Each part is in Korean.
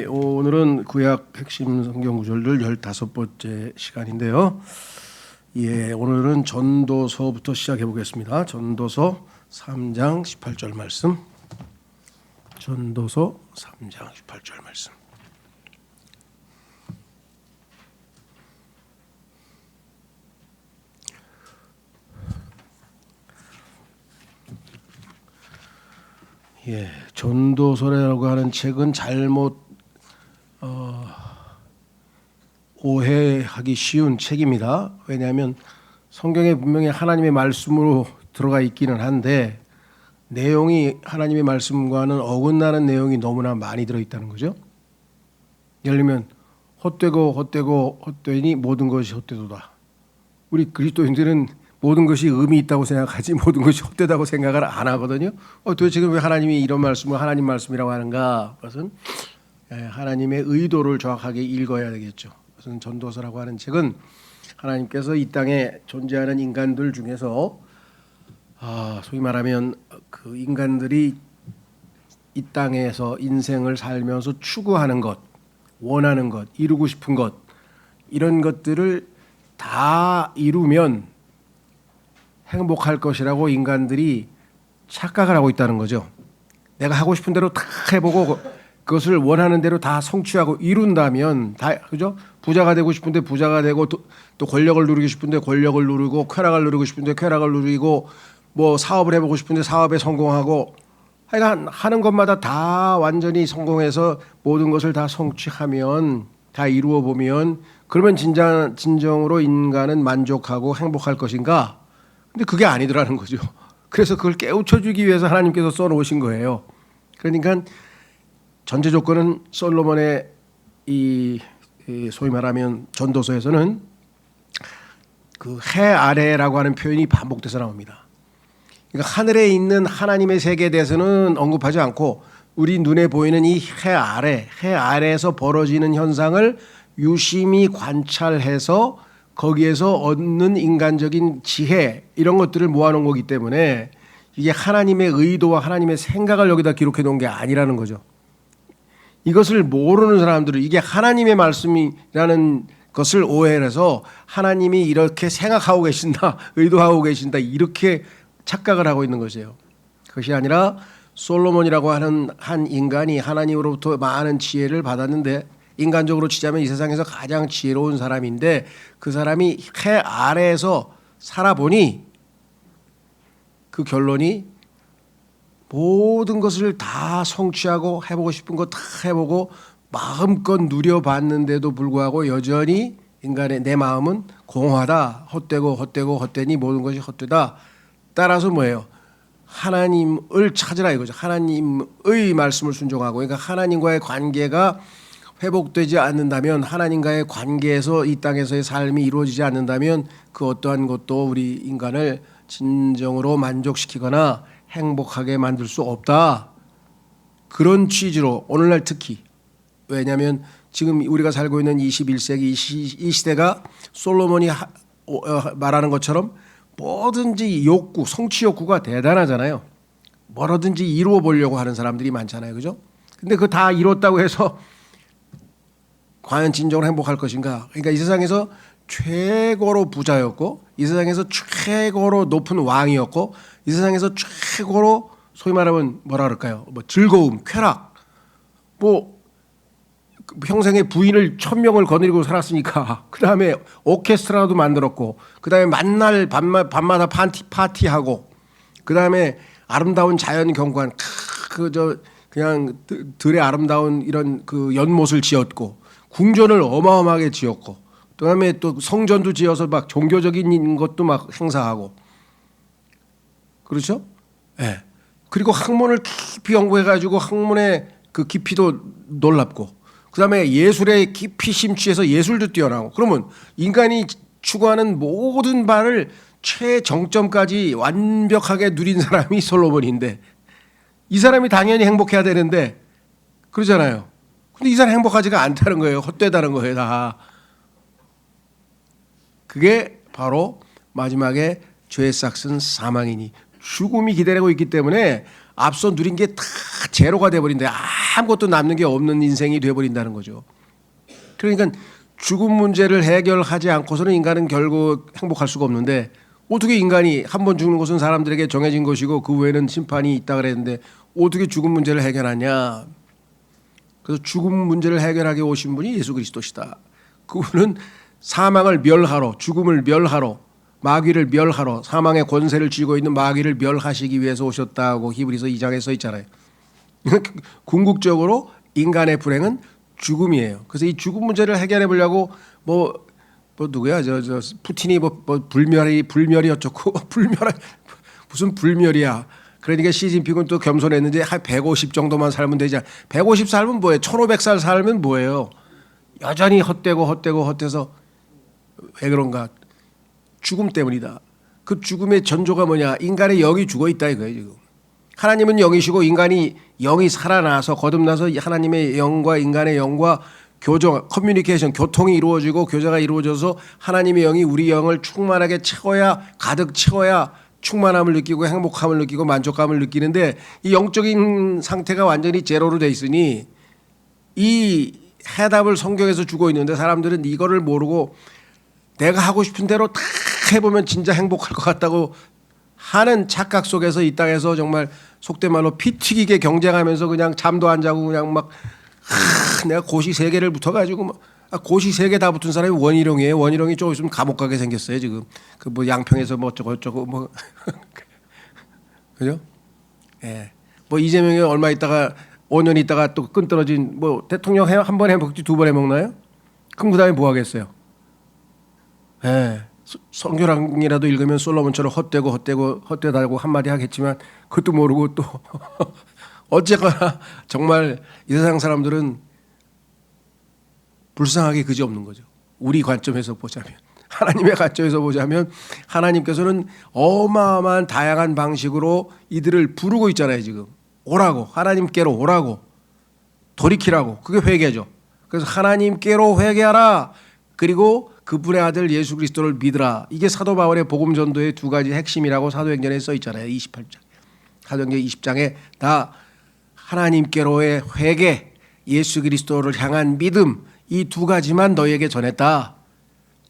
오늘은 구약 핵심 성경 구절들 15번째 시간인데요. 오늘은 전도서부터 시작해 보겠습니다. 전도서 3장 18절 말씀. 전도서 3장 18절 말씀. 전도서라고 하는 책은 잘못 오해하기 쉬운 책입니다. 왜냐하면 성경에 분명히 하나님의 말씀으로 들어가 있기는 한데 내용이 하나님의 말씀과는 어긋나는 내용이 너무나 많이 들어있다는 거죠. 예를 들면 헛되니 모든 것이 헛되도다. 우리 그리스도인들은 모든 것이 의미 있다고 생각하지 모든 것이 헛되다고 생각을 안 하거든요. 도대체 왜 하나님이 이런 말씀을 하나님 말씀이라고 하는가? 그것은 하나님의 의도를 정확하게 읽어야 되겠죠. 그것은 전도서라고 하는 책은 하나님께서 이 땅에 존재하는 인간들 중에서 소위 말하면 그 인간들이 이 땅에서 인생을 살면서 추구하는 것, 원하는 것, 이루고 싶은 것, 이런 것들을 다 이루면 행복할 것이라고 인간들이 착각을 하고 있다는 거죠. 내가 하고 싶은 대로 다 해보고 그것을 원하는 대로 다 성취하고 이룬다면 다, 그죠? 부자가 되고 싶은데 부자가 되고 또 권력을 누리고 싶은데 권력을 누리고 쾌락을 누리고 싶은데 쾌락을 누리고 뭐 사업을 해보고 싶은데 사업에 성공하고 하여간 하는 것마다 다 완전히 성공해서 모든 것을 다 성취하면 다 이루어 보면 그러면 진정으로 인간은 만족하고 행복할 것인가? 근데 그게 아니더라는 거죠. 그래서 그걸 깨우쳐주기 위해서 하나님께서 써놓으신 거예요. 그러니까 전제 조건은 솔로몬의 이 소위 말하면 전도서에서는 그 해 아래라고 하는 표현이 반복돼서 나옵니다. 그러니까 하늘에 있는 하나님의 세계에 대해서는 언급하지 않고 우리 눈에 보이는 이 해 아래에서 벌어지는 현상을 유심히 관찰해서 거기에서 얻는 인간적인 지혜 이런 것들을 모아놓은 거기 때문에 이게 하나님의 의도와 하나님의 생각을 여기다 기록해 놓은 게 아니라는 거죠. 이것을 모르는 사람들은 이게 하나님의 말씀이라는 것을 오해해서 하나님이 이렇게 생각하고 계신다, 의도하고 계신다 이렇게 착각을 하고 있는 것이에요. 그것이 아니라 솔로몬이라고 하는 한 인간이 하나님으로부터 많은 지혜를 받았는데 인간적으로 치자면 이 세상에서 가장 지혜로운 사람인데 그 사람이 해 아래에서 살아보니 그 결론이 모든 것을 다 성취하고 해보고 싶은 거 다 해보고 마음껏 누려봤는데도 불구하고 여전히 인간의 내 마음은 공허하다. 헛되니 모든 것이 헛되다. 따라서 뭐예요? 하나님을 찾으라 이거죠. 하나님의 말씀을 순종하고 그러니까 하나님과의 관계가 회복되지 않는다면 하나님과의 관계에서 이 땅에서의 삶이 이루어지지 않는다면 그 어떠한 것도 우리 인간을 진정으로 만족시키거나 행복하게 만들 수 없다. 그런 취지로 오늘날 특히 왜냐하면 지금 우리가 살고 있는 21세기 이 시대가 솔로몬이 말하는 것처럼 뭐든지 욕구, 성취 욕구가 대단하잖아요. 뭐든지 이루어 보려고 하는 사람들이 많잖아요. 그죠? 근데 그거 다 이뤘다고 해서 과연 진정으로 행복할 것인가? 그러니까 이 세상에서 최고로 부자였고 이 세상에서 최고로 높은 왕이었고 이 세상에서 최고로 소위 말하면 뭐라 그럴까요? 뭐 즐거움, 쾌락, 뭐 평생에 부인을 1000명을 거느리고 살았으니까 그 다음에 오케스트라도 만들었고 그 다음에 만날 밤마다 파티하고 그 다음에 아름다운 자연 경관, 그냥 들의 아름다운 이런 그 연못을 지었고 궁전을 어마어마하게 지었고 그다음에 또 성전도 지어서 막 종교적인 것도 막 행사하고 그렇죠? 네. 그리고 학문을 깊이 연구해가지고 학문의 그 깊이도 놀랍고 그다음에 예술에 깊이 심취해서 예술도 뛰어나고 그러면 인간이 추구하는 모든 바를 최정점까지 완벽하게 누린 사람이 솔로몬인데 이 사람이 당연히 행복해야 되는데 그러잖아요. 근데 이 사람 행복하지가 않다는 거예요. 헛되다는 거예요. 다. 그게 바로 마지막에 죄의 싹은 사망이니 죽음이 기다리고 있기 때문에 앞서 누린 게 다 제로가 돼버린다. 아무것도 남는 게 없는 인생이 돼버린다는 거죠. 그러니까 죽음 문제를 해결하지 않고서는 인간은 결국 행복할 수가 없는데 어떻게 인간이 한 번 죽는 것은 사람들에게 정해진 것이고 그 외에는 심판이 있다 그랬는데 어떻게 죽음 문제를 해결하냐. 그래서 죽음 문제를 해결하게 오신 분이 예수 그리스도시다. 그분은 사망을 멸하러, 죽음을 멸하러, 마귀를 멸하러, 사망의 권세를 쥐고 있는 마귀를 멸하시기 위해서 오셨다고 히브리서 2장에 써 있잖아요. 궁극적으로 인간의 불행은 죽음이에요. 그래서 이 죽음 문제를 해결해 보려고 뭐 누구야 저 푸틴이 뭐 불멸이 어쩌고 무슨 불멸이야. 그러니까 시진핑은 또 겸손했는지 한 150 정도만 살면 되지. 150 살면 뭐예요? 1500살 살면 뭐예요? 여전히 헛되서 왜 그런가? 죽음 때문이다. 그 죽음의 전조가 뭐냐? 인간의 영이 죽어 있다 이거예요 지금. 하나님은 영이시고 인간이 영이 살아나서 거듭나서 하나님의 영과 인간의 영과 교정, 커뮤니케이션, 교통이 이루어지고 교제가 이루어져서 하나님의 영이 우리 영을 충만하게 채워야 가득 채워야 충만함을 느끼고 행복함을 느끼고 만족감을 느끼는데 이 영적인 상태가 완전히 제로로 돼 있으니 이 해답을 성경에서 주고 있는데 사람들은 이거를 모르고 내가 하고 싶은 대로 다 해보면 진짜 행복할 것 같다고 하는 착각 속에서 이 땅에서 정말 속된 말로 피 튀기게 경쟁하면서 그냥 잠도 안 자고 그냥 막 내가 고시 3개를 붙어가지고 고시 3개 다 붙은 사람이 원희룡이에요. 원희룡이 조금 있으면 감옥 가게 생겼어요 지금. 그 뭐 양평에서 뭐 어쩌고 뭐 그죠? 예. 뭐 이재명이 얼마 있다가 5년 있다가 또 끈 떨어진 뭐 대통령 한 번 해먹지 2번 해먹나요? 그럼 그다음에 뭐 하겠어요? 예. 성경이라도 읽으면 솔로몬처럼 헛되다고 한마디 하겠지만 그것도 모르고 또 어쨌거나 정말 이 세상 사람들은 불쌍하게 그지없는 거죠. 우리 관점에서 보자면 하나님의 관점에서 보자면 하나님께서는 어마어마한 다양한 방식으로 이들을 부르고 있잖아요. 지금 오라고 하나님께로 오라고 돌이키라고 그게 회개죠. 그래서 하나님께로 회개하라. 그리고 그분의 아들 예수 그리스도를 믿으라. 이게 사도 바울의 복음 전도의 2가지 핵심이라고 사도행전에 써 있잖아요. 28장. 사도행전 20장에 다 하나님께로의 회개, 예수 그리스도를 향한 믿음 이 2가지만 너희에게 전했다.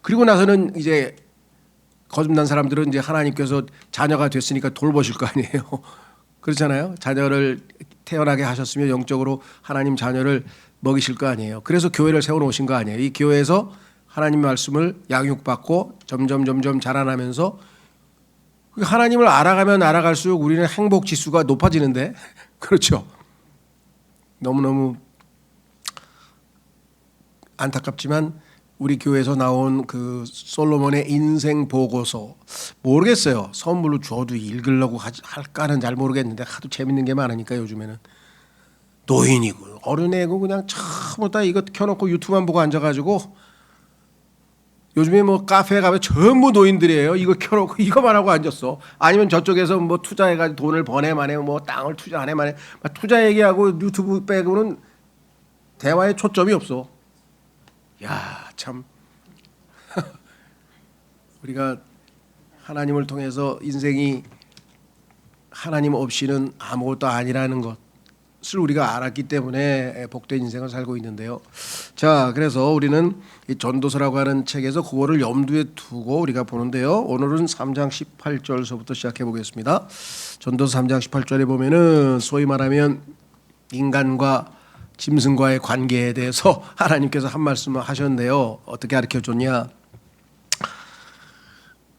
그리고 나서는 이제 거듭난 사람들은 이제 하나님께서 자녀가 됐으니까 돌보실 거 아니에요. 그렇잖아요. 자녀를 태어나게 하셨으면 영적으로 하나님 자녀를 먹이실 거 아니에요. 그래서 교회를 세워놓으신 거 아니에요. 이 교회에서 하나님 말씀을 양육받고 점점 자라나면서 하나님을 알아가면 알아갈수록 우리는 행복 지수가 높아지는데 그렇죠. 너무너무 안타깝지만 우리 교회에서 나온 그 솔로몬의 인생 보고서 모르겠어요. 선물로 줘도 읽으려고 할까는 잘 모르겠는데 하도 재밌는 게 많으니까 요즘에는 노인이고 어른애고 그냥 처음부터 이거 켜놓고 유튜브만 보고 앉아가지고 요즘에 뭐 카페에 가면 전부 노인들이에요. 이거 켜놓고 이거만 하고 앉았어. 아니면 저쪽에서 뭐 투자해가지고 돈을 버내만해, 뭐 땅을 투자하네만해. 투자 얘기하고 유튜브 빼고는 대화에 초점이 없어. 야, 참 우리가 하나님을 통해서 인생이 하나님 없이는 아무것도 아니라는 것을 우리가 알았기 때문에 복된 인생을 살고 있는데요. 자, 그래서 우리는 이 전도서라고 하는 책에서 그거를 염두에 두고 우리가 보는데요. 오늘은 3장 18절서부터 시작해 보겠습니다. 전도서 3장 18절에 보면은 소위 말하면 인간과 짐승과의 관계에 대해서 하나님께서 한 말씀을 하셨는데요. 어떻게 가르쳐 줬냐?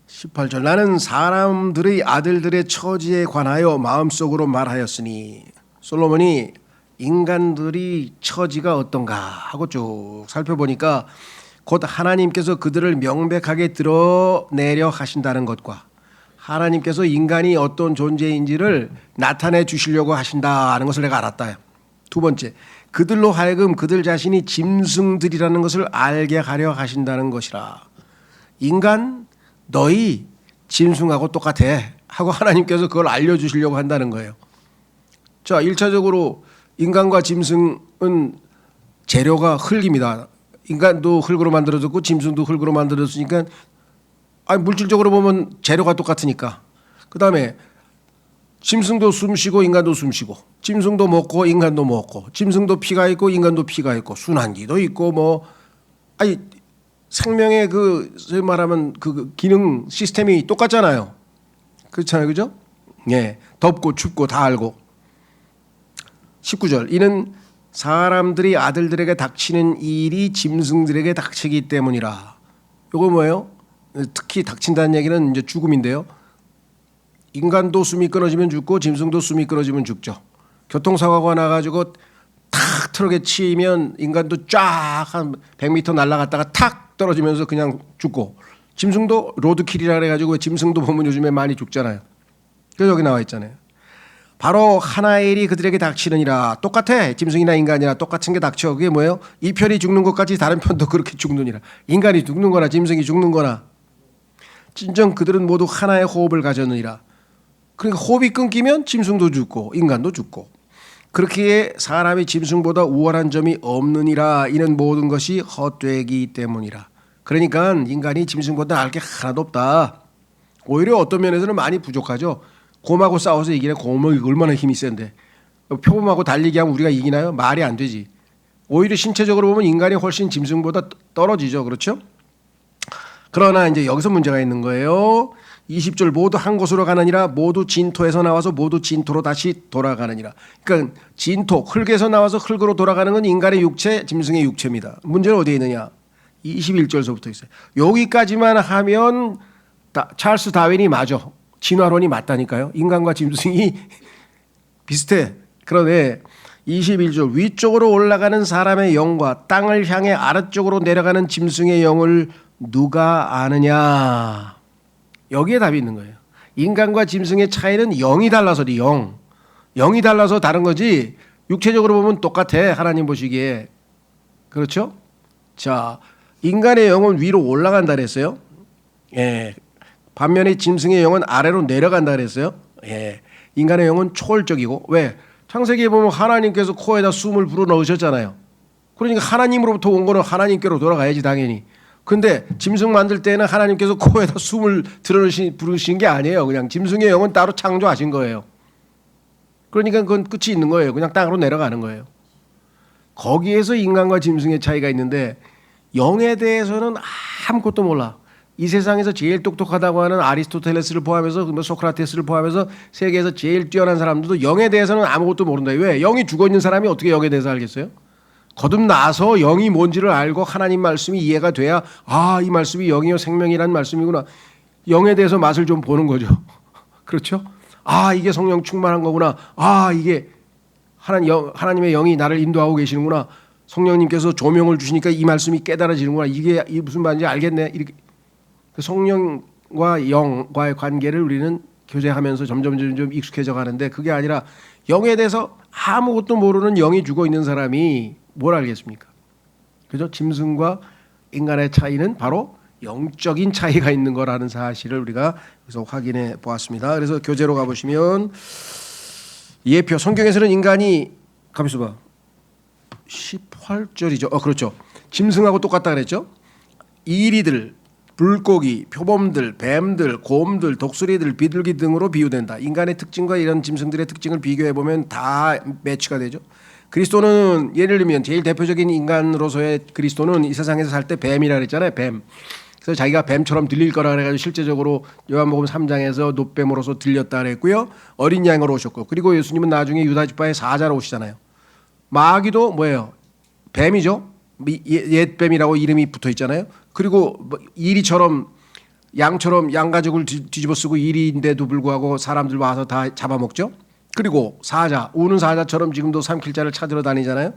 18절 나는 사람들의 아들들의 처지에 관하여 마음속으로 말하였으니 솔로몬이 인간들이 처지가 어떤가 하고 쭉 살펴보니까 곧 하나님께서 그들을 명백하게 드러내려 하신다는 것과 하나님께서 인간이 어떤 존재인지를 나타내 주시려고 하신다는 것을 내가 알았다. 2번째, 그들로 하여금 그들 자신이 짐승들이라는 것을 알게 하려 하신다는 것이라. 인간 너희 짐승하고 똑같아 하고 하나님께서 그걸 알려주시려고 한다는 거예요. 자, 1차적으로 인간과 짐승은 재료가 흙입니다. 인간도 흙으로 만들어졌고 짐승도 흙으로 만들어졌으니까 물질적으로 보면 재료가 똑같으니까. 그다음에 짐승도 숨쉬고 인간도 숨쉬고, 짐승도 먹고 인간도 먹고, 짐승도 피가 있고 인간도 피가 있고, 순환기도 있고 뭐 아니 생명의 그 소위 말하면 그 기능 시스템이 똑같잖아요. 그렇잖아요, 그죠? 예, 덥고 춥고 다 알고. 19절 이는 사람들이 아들들에게 닥치는 일이 짐승들에게 닥치기 때문이라. 요거 뭐예요? 특히 닥친다는 얘기는 이제 죽음인데요. 인간도 숨이 끊어지면 죽고 짐승도 숨이 끊어지면 죽죠. 교통사고가 나가지고 탁 트럭에 치이면 인간도 쫙 한 100m 날아갔다가 탁 떨어지면서 그냥 죽고, 짐승도 로드킬이라 그래가지고 짐승도 보면 요즘에 많이 죽잖아요. 그래서 여기 나와 있잖아요. 바로 하나의 일이 그들에게 닥치느니라. 똑같아. 짐승이나 인간이나 똑같은 게 닥쳐. 그게 뭐예요? 이 편이 죽는 것까지 다른 편도 그렇게 죽느니라. 인간이 죽는 거나 짐승이 죽는 거나 진정 그들은 모두 하나의 호흡을 가졌느니라. 그러니까 호흡이 끊기면 짐승도 죽고 인간도 죽고, 그렇기에 사람이 짐승보다 우월한 점이 없느니라. 이는 모든 것이 헛되기 때문이라. 그러니까 인간이 짐승보다 나을 게 하나도 없다. 오히려 어떤 면에서는 많이 부족하죠. 곰하고 싸워서 이기네. 곰은 얼마나 힘이 센데. 표범하고 달리기 하면 우리가 이기나요? 말이 안 되지. 오히려 신체적으로 보면 인간이 훨씬 짐승보다 떨어지죠. 그렇죠? 그러나 이제 여기서 문제가 있는 거예요. 20절 모두 한 곳으로 가느니라. 모두 진토에서 나와서 모두 진토로 다시 돌아가느니라. 그러니까 진토, 흙에서 나와서 흙으로 돌아가는 건 인간의 육체, 짐승의 육체입니다. 문제는 어디에 있느냐? 21절서부터 있어요. 여기까지만 하면 찰스 다윈이 맞아. 진화론이 맞다니까요. 인간과 짐승이 비슷해. 그런데 21절 위쪽으로 올라가는 사람의 영과 땅을 향해 아래쪽으로 내려가는 짐승의 영을 누가 아느냐. 여기에 답이 있는 거예요. 인간과 짐승의 차이는 영이 달라서지. 영이 달라서 다른 거지 육체적으로 보면 똑같아. 하나님 보시기에. 그렇죠? 자, 인간의 영은 위로 올라간다 그랬어요. 예. 반면에 짐승의 영은 아래로 내려간다 그랬어요. 예. 인간의 영은 초월적이고, 왜? 창세기에 보면 하나님께서 코에다 숨을 불어 넣으셨잖아요. 그러니까 하나님으로부터 온 거는 하나님께로 돌아가야지 당연히. 근데 짐승 만들 때는 하나님께서 코에다 숨을 부르신 게 아니에요. 그냥 짐승의 영은 따로 창조하신 거예요. 그러니까 그건 끝이 있는 거예요. 그냥 땅으로 내려가는 거예요. 거기에서 인간과 짐승의 차이가 있는데 영에 대해서는 아무것도 몰라. 이 세상에서 제일 똑똑하다고 하는 아리스토텔레스를 포함해서 소크라테스를 포함해서 세계에서 제일 뛰어난 사람들도 영에 대해서는 아무것도 모른다. 왜? 영이 죽어있는 사람이 어떻게 영에 대해서 알겠어요? 거듭나서 영이 뭔지를 알고 하나님 말씀이 이해가 돼야 이 말씀이 영이요 생명이라는 말씀이구나. 영에 대해서 맛을 좀 보는 거죠. 그렇죠? 이게 성령 충만한 거구나. 이게 하나님의 영이 나를 인도하고 계시는구나. 성령님께서 조명을 주시니까 이 말씀이 깨달아지는구나. 이게 무슨 말인지 알겠네. 이렇게 성령과 영과의 관계를 우리는 교제하면서 점점 익숙해져 가는데, 그게 아니라 영에 대해서 아무것도 모르는 영이 죽어 있는 사람이 뭘 알겠습니까? 그죠? 짐승과 인간의 차이는 바로 영적인 차이가 있는 거라는 사실을 우리가 여기서 확인해 보았습니다. 그래서 교재로 가보시면 예표, 성경에서는 인간이 가만있어 봐. 18절이죠. 그렇죠. 짐승하고 똑같다 그랬죠. 이리들, 물고기, 표범들, 뱀들, 곰들, 독수리들, 비둘기 등으로 비유된다. 인간의 특징과 이런 짐승들의 특징을 비교해 보면 다 매치가 되죠. 그리스도는 예를 들면 제일 대표적인 인간으로서의 그리스도는 이 세상에서 살 때 뱀이라 그랬잖아요. 뱀. 그래서 자기가 뱀처럼 들릴 거라 그래가지고 실제적으로 요한복음 3장에서 놋뱀으로서 들렸다 그랬고요. 어린 양으로 오셨고, 그리고 예수님은 나중에 유다 지파의 사자로 오시잖아요. 마귀도 뭐예요? 뱀이죠. 옛뱀이라고 이름이 붙어 있잖아요. 그리고 이리처럼 양처럼 양가죽을 뒤집어 쓰고 이리인데도 불구하고 사람들 와서 다 잡아먹죠. 그리고 사자, 우는 사자처럼 지금도 삼킬 자를 찾으러 다니잖아요.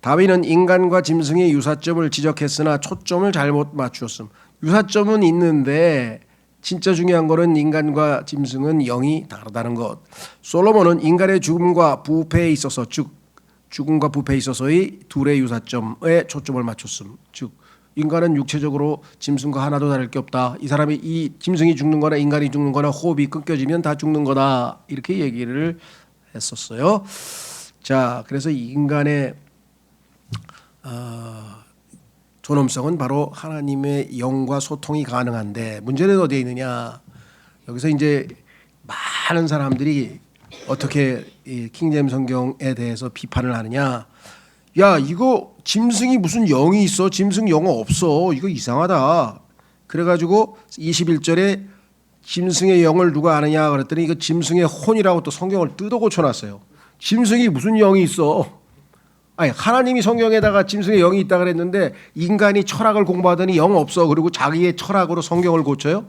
다윈은 인간과 짐승의 유사점을 지적했으나 초점을 잘못 맞추었음. 유사점은 있는데 진짜 중요한 거는 인간과 짐승은 영이 다르다는 것. 솔로몬은 인간의 죽음과 부패에 있어서, 죽음과 부패에 있어서의 둘의 유사점에 초점을 맞췄음. 즉 인간은 육체적으로 짐승과 하나도 다를 게 없다. 이 사람이 이 짐승이 죽는 거나 인간이 죽는 거나 호흡이 끊겨지면 다 죽는 거다. 이렇게 얘기를 했었어요. 자, 그래서 인간의 존엄성은 바로 하나님의 영과 소통이 가능한데, 문제는 어디에 있느냐. 여기서 이제 많은 사람들이 어떻게 이 킹제임 성경에 대해서 비판을 하느냐. 야, 이거 짐승이 무슨 영이 있어? 짐승 영어 없어. 이거 이상하다. 그래가지고 21절에 짐승의 영을 누가 아느냐 그랬더니 이거 짐승의 혼이라고 또 성경을 뜯어 고쳐놨어요. 짐승이 무슨 영이 있어? 아니, 하나님이 성경에다가 짐승의 영이 있다 그랬는데 인간이 철학을 공부하더니 영 없어. 그리고 자기의 철학으로 성경을 고쳐요?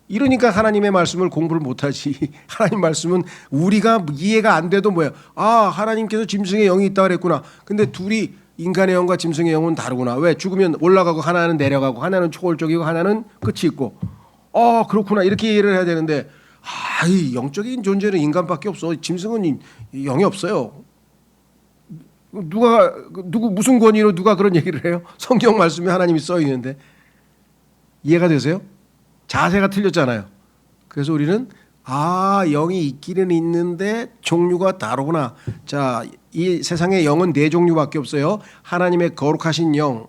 이러니까 하나님의 말씀을 공부를 못하지. 하나님 말씀은 우리가 이해가 안 돼도 뭐야. 아, 하나님께서 짐승의 영이 있다 그랬구나. 근데 둘이 인간의 영과 짐승의 영은 다르구나. 왜? 죽으면 올라가고 하나는 내려가고 하나는 초월적이고 하나는 끝이 있고. 그렇구나. 이렇게 이해를 해야 되는데 이 영적인 존재는 인간밖에 없어. 짐승은 영이 없어요. 누구 무슨 권위로 누가 그런 얘기를 해요? 성경 말씀에 하나님이 써 있는데 이해가 되세요? 자세가 틀렸잖아요. 그래서 우리는 영이 있기는 있는데 종류가 다르구나. 자, 이 세상에 영은 네 종류밖에 없어요. 하나님의 거룩하신 영,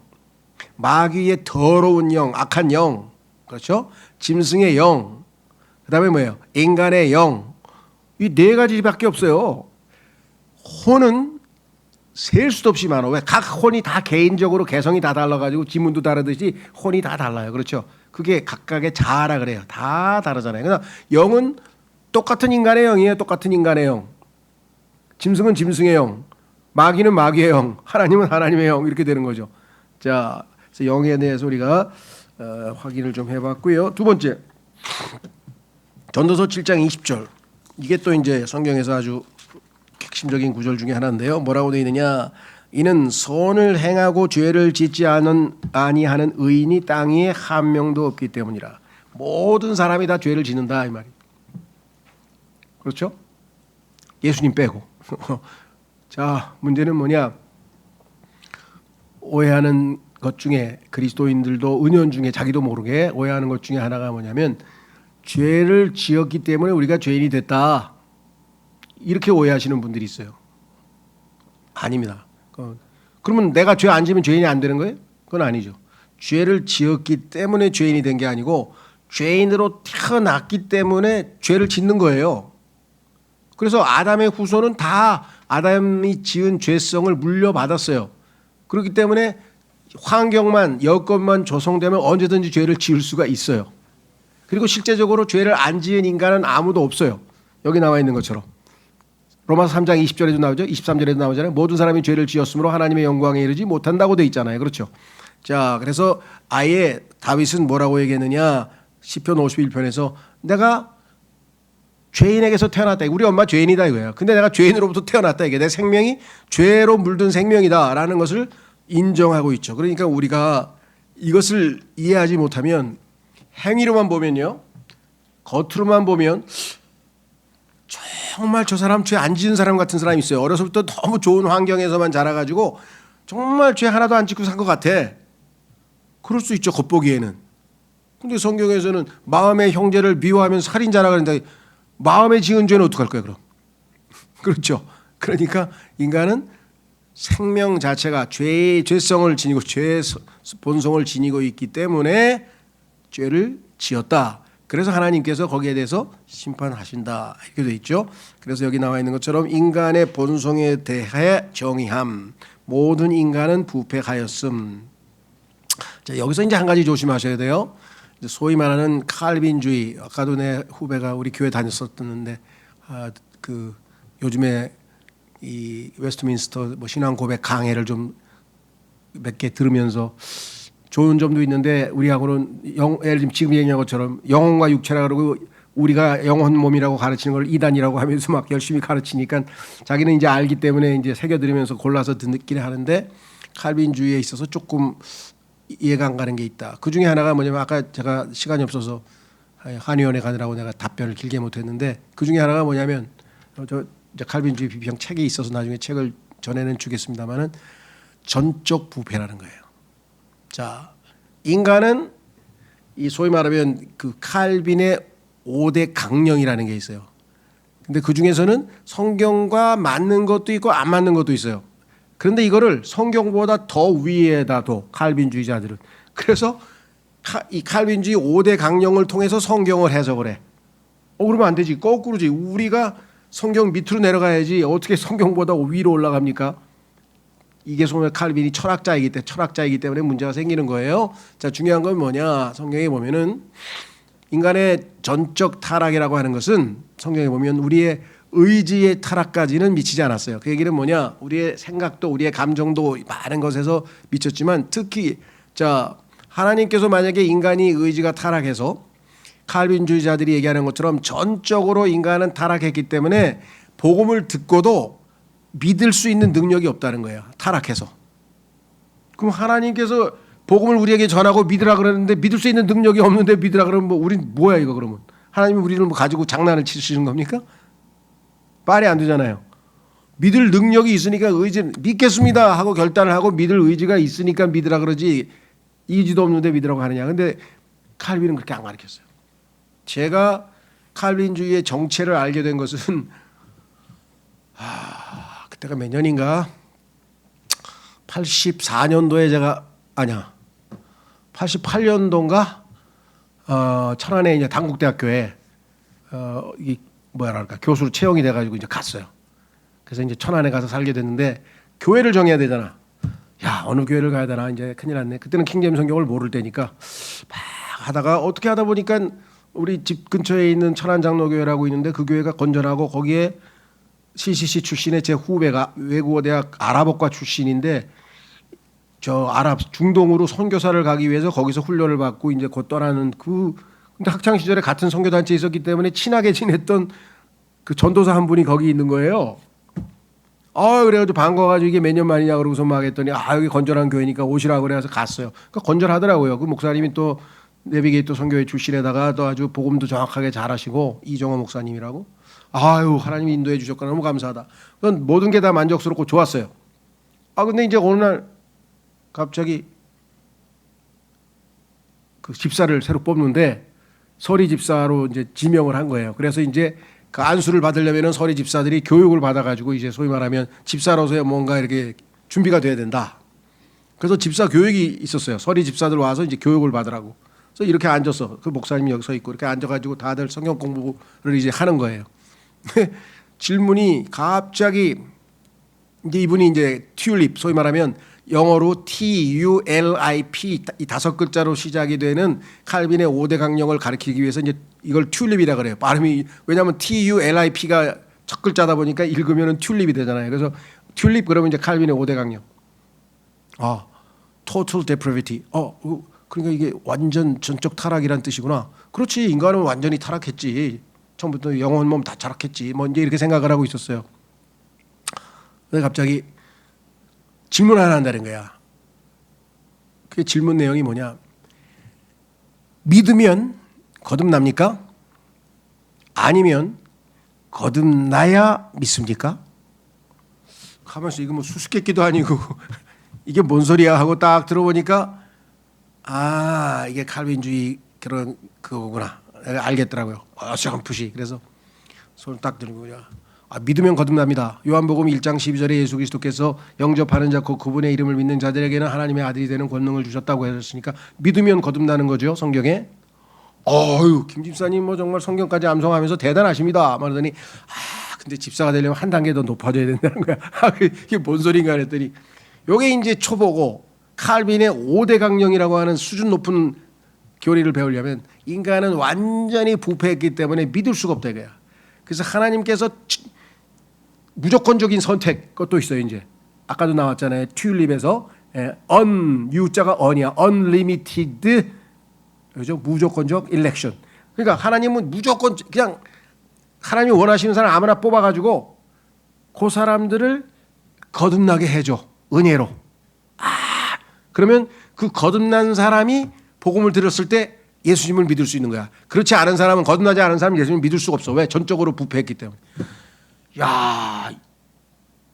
마귀의 더러운 영, 악한 영, 그렇죠? 짐승의 영, 그다음에 뭐예요? 인간의 영. 이 네 가지밖에 없어요. 혼은 셀 수도 없이 많아. 왜? 각 혼이 다 개인적으로 개성이 다 달라가지고 지문도 다르듯이 혼이 다 달라요. 그렇죠? 그게 각각의 자아라 그래요. 다 다르잖아요. 그러나 영은 똑같은 인간의 영이에요. 똑같은 인간의 영. 짐승은 짐승의 영. 마귀는 마귀의 영. 하나님은 하나님의 영. 이렇게 되는 거죠. 자, 그래서 영에 대해서 우리가 확인을 좀 해봤고요. 두 번째, 전도서 7장 20절. 이게 또 이제 성경에서 아주 핵심적인 구절 중에 하나인데요. 뭐라고 되어 있느냐? 이는 선을 행하고 죄를 짓지 아니하는 의인이 땅 위에 한 명도 없기 때문이라. 모든 사람이 다 죄를 짓는다 이 말이에요. 그렇죠? 예수님 빼고. 자, 문제는 뭐냐? 오해하는 것 중에 그리스도인들도 은연중에 자기도 모르게 오해하는 것 중에 하나가 뭐냐면 죄를 지었기 때문에 우리가 죄인이 됐다. 이렇게 오해하시는 분들이 있어요. 아닙니다. 그러면 내가 죄 안 지으면 죄인이 안 되는 거예요? 그건 아니죠. 죄를 지었기 때문에 죄인이 된 게 아니고 죄인으로 태어났기 때문에 죄를 짓는 거예요. 그래서 아담의 후손은 다 아담이 지은 죄성을 물려받았어요. 그렇기 때문에 환경만 여건만 조성되면 언제든지 죄를 지을 수가 있어요. 그리고 실제적으로 죄를 안 지은 인간은 아무도 없어요. 여기 나와 있는 것처럼. 로마서 3장 20절에도 나오죠. 23절에도 나오잖아요. 모든 사람이 죄를 지었으므로 하나님의 영광에 이르지 못한다고 돼 있잖아요. 그렇죠? 자, 그래서 아예 다윗은 뭐라고 얘기했느냐? 시편 51편에서 내가 죄인에게서 태어났다. 우리 엄마 죄인이다 이거예요. 근데 내가 죄인으로부터 태어났다 이게 내 생명이 죄로 물든 생명이다라는 것을 인정하고 있죠. 그러니까 우리가 이것을 이해하지 못하면 행위로만 보면요, 겉으로만 보면 정말 저 사람 죄 안 지은 사람 같은 사람이 있어요. 어려서부터 너무 좋은 환경에서만 자라가지고 정말 죄 하나도 안 짓고 산 것 같아. 그럴 수 있죠, 겉보기에는. 근데 성경에서는 마음의 형제를 미워하면 살인자라 그러는데 마음에 지은 죄는 어떡할 거예요, 그럼? 그렇죠. 그러니까 인간은 생명 자체가 죄성을 지니고 죄 본성을 지니고 있기 때문에 죄를 지었다. 그래서 하나님께서 거기에 대해서 심판하신다 이렇게 돼 있죠. 그래서 여기 나와 있는 것처럼 인간의 본성에 대해 정의함. 모든 인간은 부패하였음. 자, 여기서 이제 한 가지 조심하셔야 돼요. 소위 말하는 칼빈주의. 아까도 내 후배가 우리 교회 다녔었는데 그 요즘에 이 웨스트민스터 뭐 신앙 고백 강해를 좀 몇 개 들으면서 좋은 점도 있는데 우리하고는 예를 들면 지금 얘기한 것처럼 영혼과 육체라 그러고 우리가 영혼 몸이라고 가르치는 걸 이단이라고 하면서 막 열심히 가르치니까 자기는 이제 알기 때문에 이제 새겨들으면서 골라서 듣기를 하는데 칼빈주의에 있어서 조금 이해가 안 가는 게 있다. 그 중에 하나가 뭐냐면 아까 제가 시간이 없어서 한의원에 가느라고 내가 답변을 길게 못했는데 그 중에 하나가 뭐냐면 저 이제 칼빈주의 비평 책이 있어서 나중에 책을 전에는 주겠습니다만은 전적 부패라는 거예요. 자, 인간은 이 소위 말하면 그 칼빈의 5대 강령이라는 게 있어요. 근데 그 중에서는 성경과 맞는 것도 있고 안 맞는 것도 있어요. 그런데 이거를 성경보다 더 위에다 둬 칼빈주의자들은. 그래서 이 칼빈주의 5대 강령을 통해서 성경을 해석을 해. 그러면 안 되지. 거꾸로지. 우리가 성경 밑으로 내려가야지 어떻게 성경보다 위로 올라갑니까? 이게 소위 칼빈이 철학자이기 때문에 문제가 생기는 거예요. 자, 중요한 건 뭐냐? 성경에 보면은 인간의 전적 타락이라고 하는 것은 성경에 보면 우리의 의지의 타락까지는 미치지 않았어요. 그 얘기는 뭐냐? 우리의 생각도 우리의 감정도 많은 것에서 미쳤지만 특히 자, 하나님께서 만약에 인간이 의지가 타락해서 칼빈주의자들이 얘기하는 것처럼 전적으로 인간은 타락했기 때문에 복음을 듣고도 믿을 수 있는 능력이 없다는 거예요. 타락해서. 그럼 하나님께서 복음을 우리에게 전하고 믿으라 그러는데 믿을 수 있는 능력이 없는데 믿으라 그러면 뭐 우린 뭐야 이거 그러면? 하나님이 우리를 뭐 가지고 장난을 치시는 겁니까? 말이 안 되잖아요. 믿을 능력이 있으니까 믿겠습니다 하고 결단을 하고 믿을 의지가 있으니까 믿으라 그러지 의지도 없는데 믿으라고 하느냐. 근데 칼빈은 그렇게 안 가르쳤어요. 제가 칼빈주의의 정체를 알게 된 것은 그때가 몇 년인가 84년도에 제가 88년도인가 천안에 이제 단국대학교에 이 뭐랄까 교수로 채용이 돼가지고 이제 갔어요. 그래서 이제 천안에 가서 살게 됐는데 교회를 정해야 되잖아. 야 어느 교회를 가야 되나 이제 큰일 났네. 그때는 킹제임스 성경을 모를 때니까 막 하다가 어떻게 하다 보니까 우리 집 근처에 있는 천안장로교회라고 있는데 그 교회가 건전하고 거기에 CCC 출신의 제 후배가 외국어 대학 아랍어과 출신인데 저 아랍 중동으로 선교사를 가기 위해서 거기서 훈련을 받고 이제 곧 떠나는 근데 학창 시절에 같은 선교 단체에 있었기 때문에 친하게 지냈던 그 전도사 한 분이 거기 있는 거예요. 그래가지고 반가워가지고 이게 몇 년 만이냐 그러고서 막 했더니 여기 건전한 교회니까 오시라고 그래서 갔어요. 그러니까 건전하더라고요. 그 목사님이 또 내비게이터 선교회 출신에다가 또 아주 복음도 정확하게 잘하시고 이정호 목사님이라고. 하나님이 인도해 주셨구나. 너무 감사하다. 그건 모든 게 다 만족스럽고 좋았어요. 근데 이제 어느 날 갑자기 그 집사를 새로 뽑는데 서리 집사로 이제 지명을 한 거예요. 그래서 이제 그 안수를 받으려면은 서리 집사들이 교육을 받아가지고 이제 소위 말하면 집사로서의 뭔가 이렇게 준비가 돼야 된다. 그래서 집사 교육이 있었어요. 서리 집사들 와서 이제 교육을 받으라고. 그래서 이렇게 앉았어. 그 목사님이 여기 서 있고 이렇게 앉아가지고 다들 성경 공부를 이제 하는 거예요. 질문이 갑자기 이제 이분이 이제 튤립 소위 말하면 영어로 TULIP 이 5글자로 시작이 되는 칼빈의 5대 강령을 가리키기 위해서 이제 이걸 튤립이라 그래요. 발음이 왜냐하면 TULIP가 첫 글자다 보니까 읽으면은 튤립이 되잖아요. 그래서 튤립 그러면 이제 칼빈의 5대 강령. Total depravity. 그러니까 이게 완전 전적 타락이란 뜻이구나. 그렇지 인간은 완전히 타락했지. 처음부터 영혼 몸 다 타락했지. 뭐 이제 이렇게 생각을 하고 있었어요. 근데 갑자기 질문 하나 한다는 거야. 그 질문 내용이 뭐냐? 믿으면 거듭납니까? 아니면 거듭나야 믿습니까? 가만있어. 이거 뭐 수수께끼도 아니고 이게 뭔 소리야 하고 딱 들어보니까 이게 칼빈주의 그런 그거구나. 내가 알겠더라고요. 어렴풋이. 그래서 손을 딱 들고 믿으면 거듭납니다. 요한복음 1장 12절에 예수 그리스도께서 영접하는 자 곧 그분의 이름을 믿는 자들에게는 하나님의 아들이 되는 권능을 주셨다고 하셨으니까 믿으면 거듭나는 거죠. 성경에. 김 집사님 뭐 정말 성경까지 암송하면서 대단하십니다. 말하더니 근데 집사가 되려면 한 단계 더 높아져야 된다는 거야. 이게 뭔 소린가 했더니 요게 이제 초보고 칼빈의 5대 강령이라고 하는 수준 높은 교리를 배우려면 인간은 완전히 부패했기 때문에 믿을 수가 없다 이거야. 그래서 하나님께서 무조건적인 선택 그것도 있어요. 이제 아까도 나왔잖아요. 튤립에서 U자가 on이야. unlimited 그죠? 무조건적 election. 그러니까 하나님은 무조건 그냥 하나님이 원하시는 사람 아무나 뽑아가지고 그 사람들을 거듭나게 해줘. 은혜로. 그러면 그 거듭난 사람이 복음을 들었을 때 예수님을 믿을 수 있는 거야. 그렇지 않은 사람은 거듭나지 않은 사람은 예수님을 믿을 수가 없어. 왜? 전적으로 부패했기 때문에.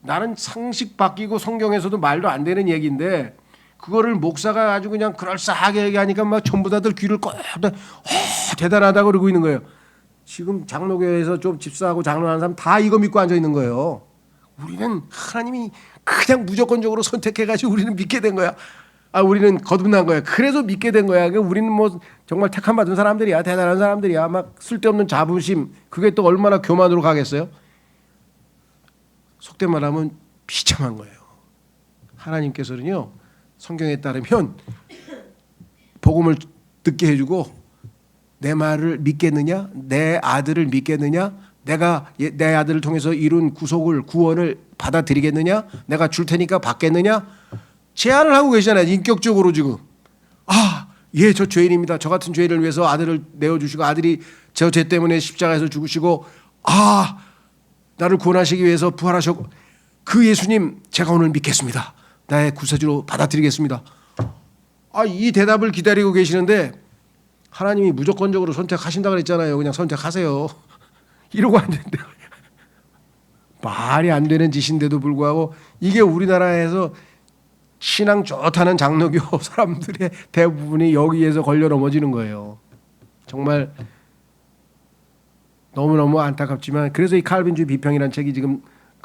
나는 상식 바뀌고 성경에서도 말도 안 되는 얘기인데 그거를 목사가 아주 그냥 그럴싸하게 얘기하니까 막 전부 다들 귀를 꽂다 대단하다고 그러고 있는 거예요. 지금 장로교회에서 좀 집사하고 장로하는 사람 다 이거 믿고 앉아 있는 거예요. 우리는 하나님이 그냥 무조건적으로 선택해가지고 우리는 믿게 된 거야. 우리는 거듭난 거야. 그래서 믿게 된 거야. 우리는 뭐 정말 택함 받은 사람들이야. 대단한 사람들이야. 막 쓸데없는 자부심. 그게 또 얼마나 교만으로 가겠어요? 속된 말하면 비참한 거예요. 하나님께서는요. 성경에 따르면 복음을 듣게 해주고 내 말을 믿겠느냐? 내 아들을 믿겠느냐? 내가 내 아들을 통해서 이룬 구원을 받아들이겠느냐? 내가 줄 테니까 받겠느냐? 제안을 하고 계시잖아요. 인격적으로 지금. 예, 저 죄인입니다. 저 같은 죄인을 위해서 아들을 내어주시고 아들이 저 죄 때문에 십자가에서 죽으시고 나를 구원하시기 위해서 부활하셨고 그 예수님 제가 오늘 믿겠습니다. 나의 구세주로 받아들이겠습니다. 이 대답을 기다리고 계시는데 하나님이 무조건적으로 선택하신다 그랬잖아요. 그냥 선택하세요. 이러고 앉는데 말이 안 되는 짓인데도 불구하고 이게 우리나라에서 신앙 좋다는 장로교 사람들의 대부분이 여기에서 걸려 넘어지는 거예요. 정말 너무너무 안타깝지만 그래서 이 칼빈주의 비평이라는 책이 지금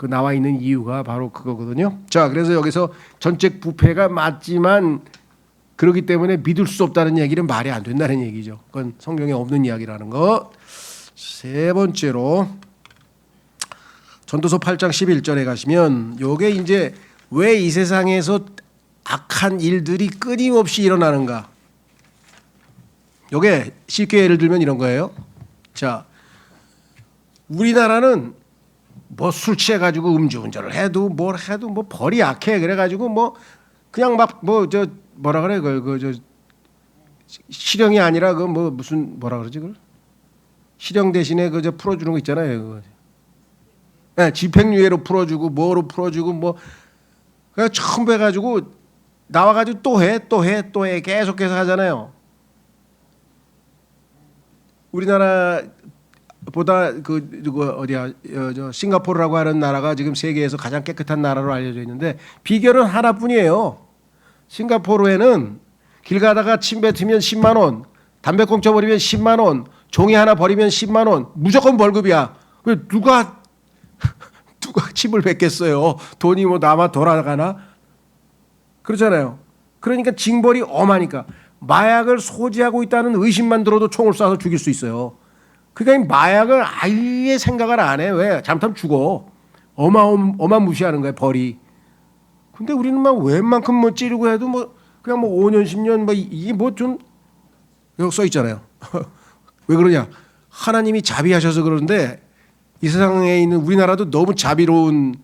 나와 있는 이유가 바로 그거거든요. 자, 그래서 여기서 전적 부패가 맞지만 그렇기 때문에 믿을 수 없다는 얘기는 말이 안 된다는 얘기죠. 그건 성경에 없는 이야기라는 거. 세 번째로 전도서 8장 11절에 가시면 요게 이제 왜 이 세상에서 악한 일들이 끊임없이 일어나는가. 요게 쉽게 예를 들면 이런 거예요. 자, 우리나라는 뭐 술 취해가지고 음주운전을 해도 뭘 해도 뭐 벌이 약해. 그래가지고 뭐 그냥 막 뭐 저 뭐라 그래 저 실형이 아니라 그 뭐 무슨 뭐라 그러지 그걸 실형 대신에 그 저 풀어주는 거 있잖아요. 그거. 네, 집행유예로 풀어주고 뭐로 풀어주고 뭐 그냥 처음 해가지고 나와가지고 또 해 계속해서 하잖아요. 우리나라보다 어디야 저 싱가포르라고 하는 나라가 지금 세계에서 가장 깨끗한 나라로 알려져 있는데 비결은 하나뿐이에요. 싱가포르에는 길 가다가 침 뱉으면 10만 원, 담배 꽁초 버리면 10만 원, 종이 하나 버리면 10만 원, 무조건 벌금이야. 왜 누가 침을 뱉겠어요? 돈이 뭐 남아 돌아가나? 그렇잖아요. 그러니까 징벌이 엄하니까 마약을 소지하고 있다는 의심만 들어도 총을 쏴서 죽일 수 있어요. 그러니까 마약을 아예 생각을 안 해. 왜? 잘못하면 죽어. 어마무시하는 거야 벌이. 근데 우리는 막 웬만큼 뭐 찌르고 해도 뭐 그냥 뭐 5년 10년 뭐 이게 뭐 좀 여기 써 있잖아요. 왜 그러냐? 하나님이 자비하셔서 그러는데 이 세상에 있는 우리나라도 너무 자비로운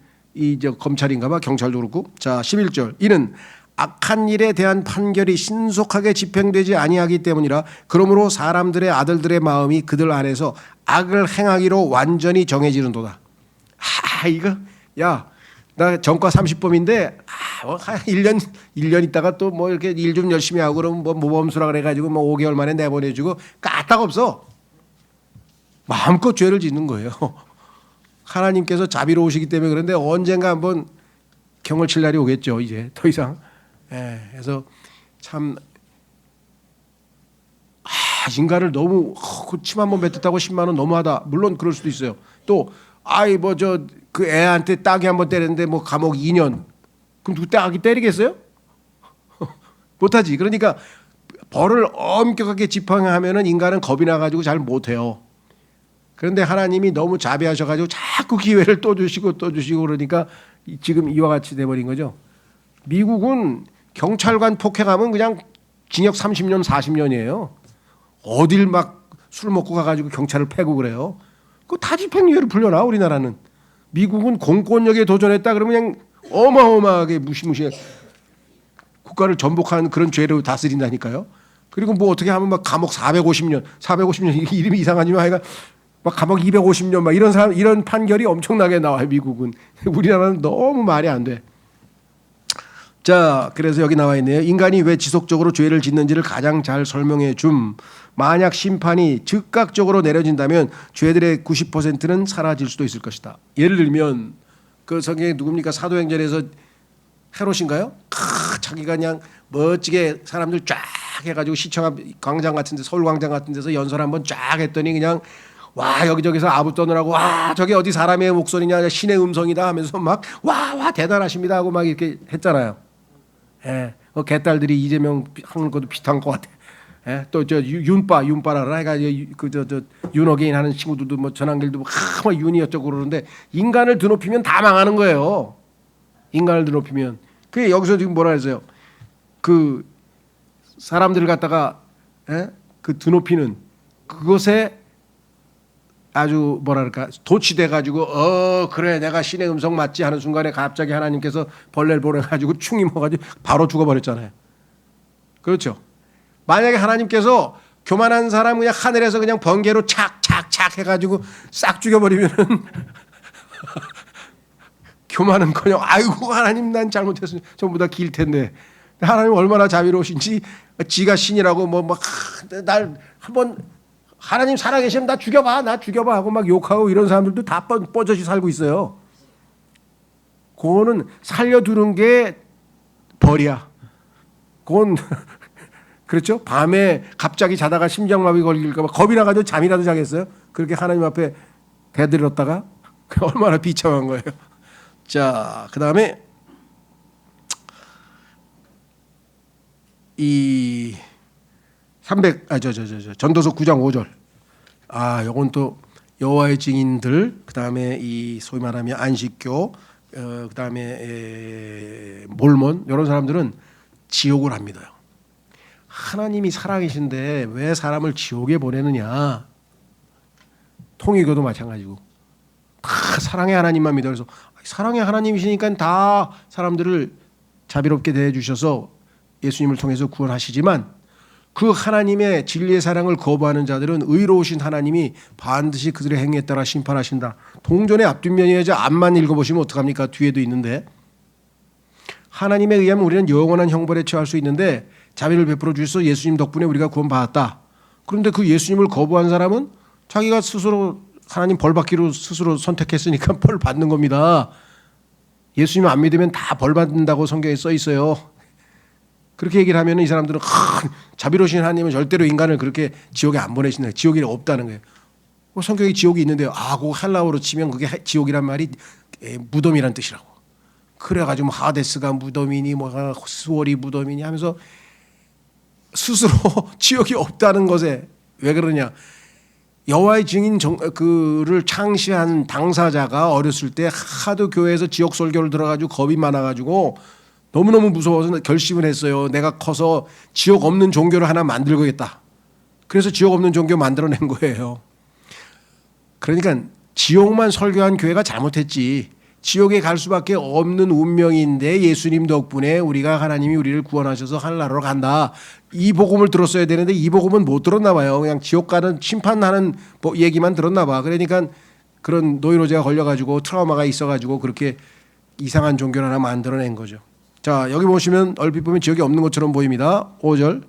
검찰인가 봐. 경찰도 그렇고. 자, 11절. 이는 악한 일에 대한 판결이 신속하게 집행되지 아니하기 때문이라. 그러므로 사람들의 아들들의 마음이 그들 안에서 악을 행하기로 완전히 정해지는도다. 이거 야, 나 전과 30범인데 한 1년 있다가 또 뭐 이렇게 일 좀 열심히 하고 그러면 뭐 모범수라 그래 가지고 뭐 5개월 만에 내보내 주고 까딱 없어. 마음껏 죄를 짓는 거예요. 하나님께서 자비로우시기 때문에 그런데 언젠가 한번 경을 칠 날이 오겠죠. 이제 더 이상. 그래서 참 인간을 너무 침 한 번 뱉었다고 10만 원 너무하다. 물론 그럴 수도 있어요. 또 뭐 저 그 애한테 따귀 한 번 때렸는데 뭐 감옥 2년. 그럼 누구 따귀 때리겠어요? 못하지. 그러니까 벌을 엄격하게 집행하면은 인간은 겁이 나가지고 잘 못해요. 그런데 하나님이 너무 자비하셔가지고 자꾸 기회를 또 주시고 그러니까 지금 이와 같이 돼버린 거죠. 미국은 경찰관 폭행하면 그냥 징역 30년 40년이에요. 어딜 막 술 먹고 가가지고 경찰을 패고 그래요. 그거 다 집행유예로 풀려나. 우리나라는. 미국은 공권력에 도전했다 그러면 그냥 어마어마하게 무시무시해 국가를 전복한 그런 죄로 다스린다니까요. 그리고 뭐 어떻게 하면 막 감옥 450년 이름이 이상하지만 하여간 막 감옥 250년 막 이런 판결이 엄청나게 나와요. 미국은. 우리나라는 너무 말이 안 돼. 자, 그래서 여기 나와 있네요. 인간이 왜 지속적으로 죄를 짓는지를 가장 잘 설명해 줌. 만약 심판이 즉각적으로 내려진다면 죄들의 90%는 사라질 수도 있을 것이다. 예를 들면 그 성경에 누굽니까? 사도행전에서 헤롯인가요? 자기가 그냥 멋지게 사람들 쫙 해가지고 시청 앞 광장 같은 데 서울 광장 같은 데서 연설 한번 쫙 했더니 그냥 와 여기저기서 아부 떠느라고 와 저게 어디 사람의 목소리냐 신의 음성이다 하면서 막 와 대단하십니다 하고 막 이렇게 했잖아요. 예. 개딸들이 이재명 하는 것도 비슷한 것 같아. 예? 또 저 윤빠라라 해가 그저 윤어게인 하는 친구들도 뭐 전환길도 막 윤이 어쩌고 그러는데 인간을 드높이면 다 망하는 거예요. 인간을 드높이면. 그게 여기서 지금 뭐라 했어요? 그 사람들을 갖다가 그 드높이는 그것에 아주 뭐랄까 도취돼 가지고 그래 내가 신의 음성 맞지 하는 순간에 갑자기 하나님께서 벌레를 보내 가지고 충이 먹어가지고 바로 죽어버렸잖아요. 그렇죠? 만약에 하나님께서 교만한 사람 그냥 하늘에서 그냥 번개로 착착착 해가지고 싹 죽여버리면은 교만은커녕 아이고 하나님 난 잘못했으니 전부 다 길 텐데 하나님 얼마나 자비로우신지 지가 신이라고 뭐 막 날 한번 하나님 살아계시면 나 죽여봐 하고 막 욕하고 이런 사람들도 다 뻗어지 살고 있어요. 그거는 살려두는 게 벌이야. 그건 그렇죠? 밤에 갑자기 자다가 심장마비 걸릴까 봐 겁이 나가지고 잠이라도 자겠어요? 그렇게 하나님 앞에 대들었다가 얼마나 비참한 거예요. 자, 그 다음에 이 전도서 9장 5절. 요건 또 여호와의 증인들, 그 다음에 이 소위 말하면 안식교, 그 다음에 몰몬 이런 사람들은 지옥을 합니다. 하나님이 살아계신데 왜 사람을 지옥에 보내느냐? 통일교도 마찬가지고 다 사랑의 하나님만 믿어. 그래서 사랑의 하나님이시니까 다 사람들을 자비롭게 대해주셔서 예수님을 통해서 구원하시지만 그 하나님의 진리의 사랑을 거부하는 자들은 의로우신 하나님이 반드시 그들의 행위에 따라 심판하신다. 동전의 앞뒷면이어야지 앞만 읽어보시면 어떡합니까? 뒤에도 있는데 하나님에 의하면 우리는 영원한 형벌에 처할 수 있는데 자비를 베풀어 주셔서 예수님 덕분에 우리가 구원받았다. 그런데 그 예수님을 거부한 사람은 자기가 스스로 하나님 벌 받기로 스스로 선택했으니까 벌 받는 겁니다. 예수님 안 믿으면 다 벌 받는다고 성경에 써 있어요. 그렇게 얘기를 하면 이 사람들은 자비로우신 하나님은 절대로 인간을 그렇게 지옥에 안 보내신다. 지옥이 없다는 거예요. 성경에 지옥이 있는데요. 그거 헬라어로 치면 그게 지옥이란 말이 무덤이란 뜻이라고. 그래가지고 하데스가 무덤이니 뭐 스월이 무덤이니 하면서 스스로 지옥이 없다는 것에 왜 그러냐? 여호와의 증인 그를 창시한 당사자가 어렸을 때 하도 교회에서 지옥 설교를 들어가지고 겁이 많아가지고 너무너무 무서워서 결심을 했어요. 내가 커서 지옥 없는 종교를 하나 만들겠다. 그래서 지옥 없는 종교 만들어낸 거예요. 그러니까 지옥만 설교한 교회가 잘못했지. 지옥에 갈 수밖에 없는 운명인데 예수님 덕분에 우리가 하나님이 우리를 구원하셔서 하늘나라로 간다. 이 복음을 들었어야 되는데 이 복음은 못 들었나 봐요. 그냥 지옥 가는 심판하는 얘기만 들었나 봐. 그러니까 그런 노이로제가 걸려가지고 트라우마가 있어가지고 그렇게 이상한 종교를 하나 만들어낸 거죠. 자, 여기 보시면 얼핏 보면 지옥이 없는 것처럼 보입니다. 5절.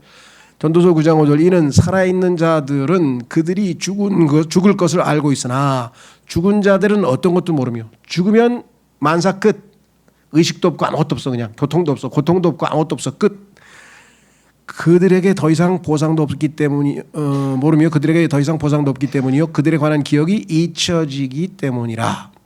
전도서 9장 5절. 이는 살아있는 자들은 그들이 죽을 것을 알고 있으나 죽은 자들은 어떤 것도 모르며 죽으면 만사 끝. 의식도 없고 아무것도 없어. 그냥 교통도 없어. 고통도 없고 아무것도 없어. 끝. 그들에게 더 이상 보상도 없기 때문이 모르며 그들에게 더 이상 보상도 없기 때문이요 그들에 관한 기억이 잊혀지기 때문이라.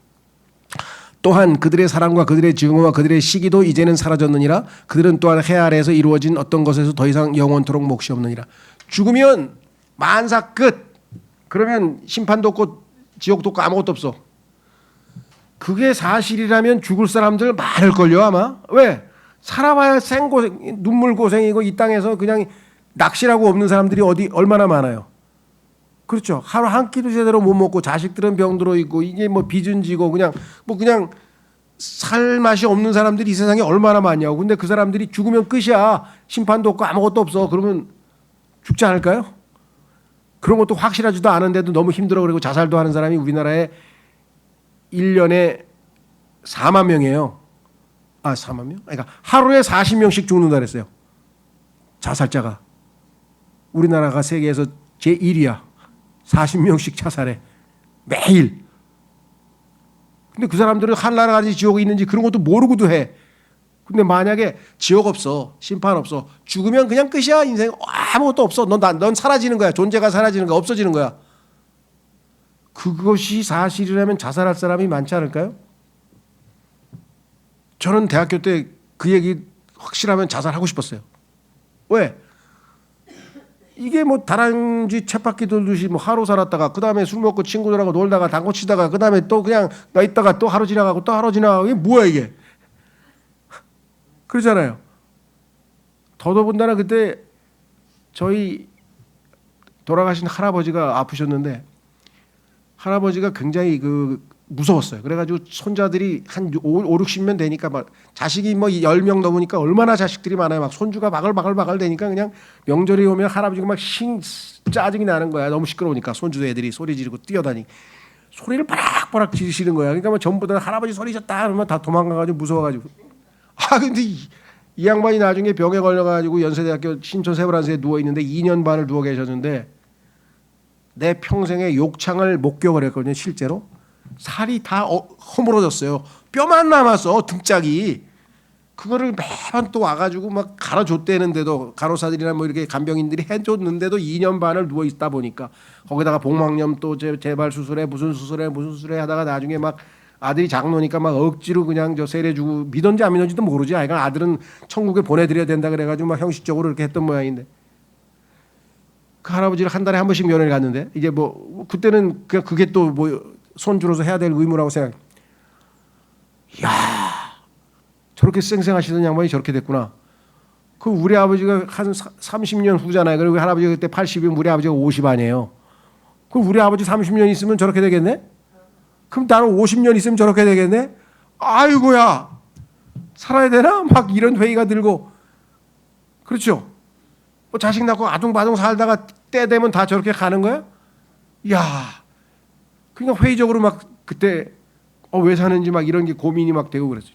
또한 그들의 사랑과 그들의 증오와 그들의 시기도 이제는 사라졌느니라. 그들은 또한 해 아래에서 이루어진 어떤 것에서 더 이상 영원토록 몫이 없느니라. 죽으면 만사 끝. 그러면 심판도 없고 지옥도 없고 아무것도 없어. 그게 사실이라면 죽을 사람들 많을걸요 아마. 왜? 살아봐야 생고생, 눈물 고생이고 이 땅에서 그냥 낚시라고 없는 사람들이 어디 얼마나 많아요. 그렇죠. 하루 한 끼도 제대로 못 먹고 자식들은 병들어 있고 이게 뭐 빚은 지고 그냥 살 맛이 없는 사람들이 이 세상에 얼마나 많냐고. 근데 그 사람들이 죽으면 끝이야. 심판도 없고 아무것도 없어. 그러면 죽지 않을까요? 그런 것도 확실하지도 않은데도 너무 힘들어 그리고 자살도 하는 사람이 우리나라에 1년에 4만 명이에요. 4만 명? 그러니까 하루에 40명씩 죽는다 그랬어요. 자살자가. 우리나라가 세계에서 제1위야. 40명씩 자살해. 매일. 근데 그 사람들은 하늘나라 가지 지옥이 있는지 그런 것도 모르고도 해. 근데 만약에 지옥 없어. 심판 없어. 죽으면 그냥 끝이야. 인생 아무것도 없어. 넌 사라지는 거야. 존재가 사라지는 거야. 없어지는 거야. 그것이 사실이라면 자살할 사람이 많지 않을까요? 저는 대학교 때 그 얘기 확실하면 자살하고 싶었어요. 왜? 이게 뭐 다람쥐 쳇바퀴 돌듯이 뭐 하루 살았다가 그 다음에 술 먹고 친구들하고 놀다가 당구 치다가 그 다음에 또 그냥 나 있다가 또 하루 지나가고 또 하루 지나가고 이게 뭐야 이게? 그러잖아요. 더더군다나 그때 저희 돌아가신 할아버지가 아프셨는데 할아버지가 굉장히 무서웠어요. 그래가지고 손자들이 한 5, 60명 되니까 막 자식이 뭐 10명 넘으니까 얼마나 자식들이 많아요. 막 손주가 바글바글 되니까 그냥 명절이 오면 할아버지가 막 짜증이 나는 거야. 너무 시끄러우니까 손주 애들이 소리 지르고 뛰어다니 소리를 바락바락 지르시는 거야. 그러니까 뭐 전부 다 할아버지 소리 졌다 그러면 다 도망가가지고 무서워가지고 근데 이 양반이 나중에 병에 걸려가지고 연세대학교 신촌 세브란스에 누워 있는데 2년 반을 누워 계셨는데 내 평생에 욕창을 목격을 했거든요. 실제로 살이 다 허물어졌어요. 뼈만 남았어 등짝이. 그거를 매번 또 와가지고 막 갈아줬대는데도 간호사들이나 뭐 이렇게 간병인들이 해줬는데도 2년 반을 누워 있다 보니까 거기다가 복막염 또 재발 수술해 무슨 수술해 하다가 나중에 막 아들이 장로니까 막 억지로 그냥 세례주고 믿었는지 안 믿었는지도 모르지. 아이가 아들은 천국에 보내드려야 된다 그래가지고 막 형식적으로 이렇게 했던 모양인데 그 할아버지를 한 달에 한 번씩 면회를 갔는데 이제 뭐 그때는 그냥 그게 또 뭐 손주로서 해야 될 의무라고 생각. 이야 저렇게 쌩쌩하시던 양반이 저렇게 됐구나. 그 우리 아버지가 한 30년 후잖아요. 그리고 할아버지가 그때 80이면 우리 아버지가 50 아니에요. 그럼 우리 아버지 30년 있으면 저렇게 되겠네? 그럼 나는 50년 있으면 저렇게 되겠네? 아이고야 살아야 되나? 막 이런 회의가 들고 그렇죠? 뭐 자식 낳고 아둥바둥 살다가 때 되면 다 저렇게 가는 거야? 야 그러니까 회의적으로 막 그때 왜 사는지 막 이런 게 고민이 막 되고 그랬어요.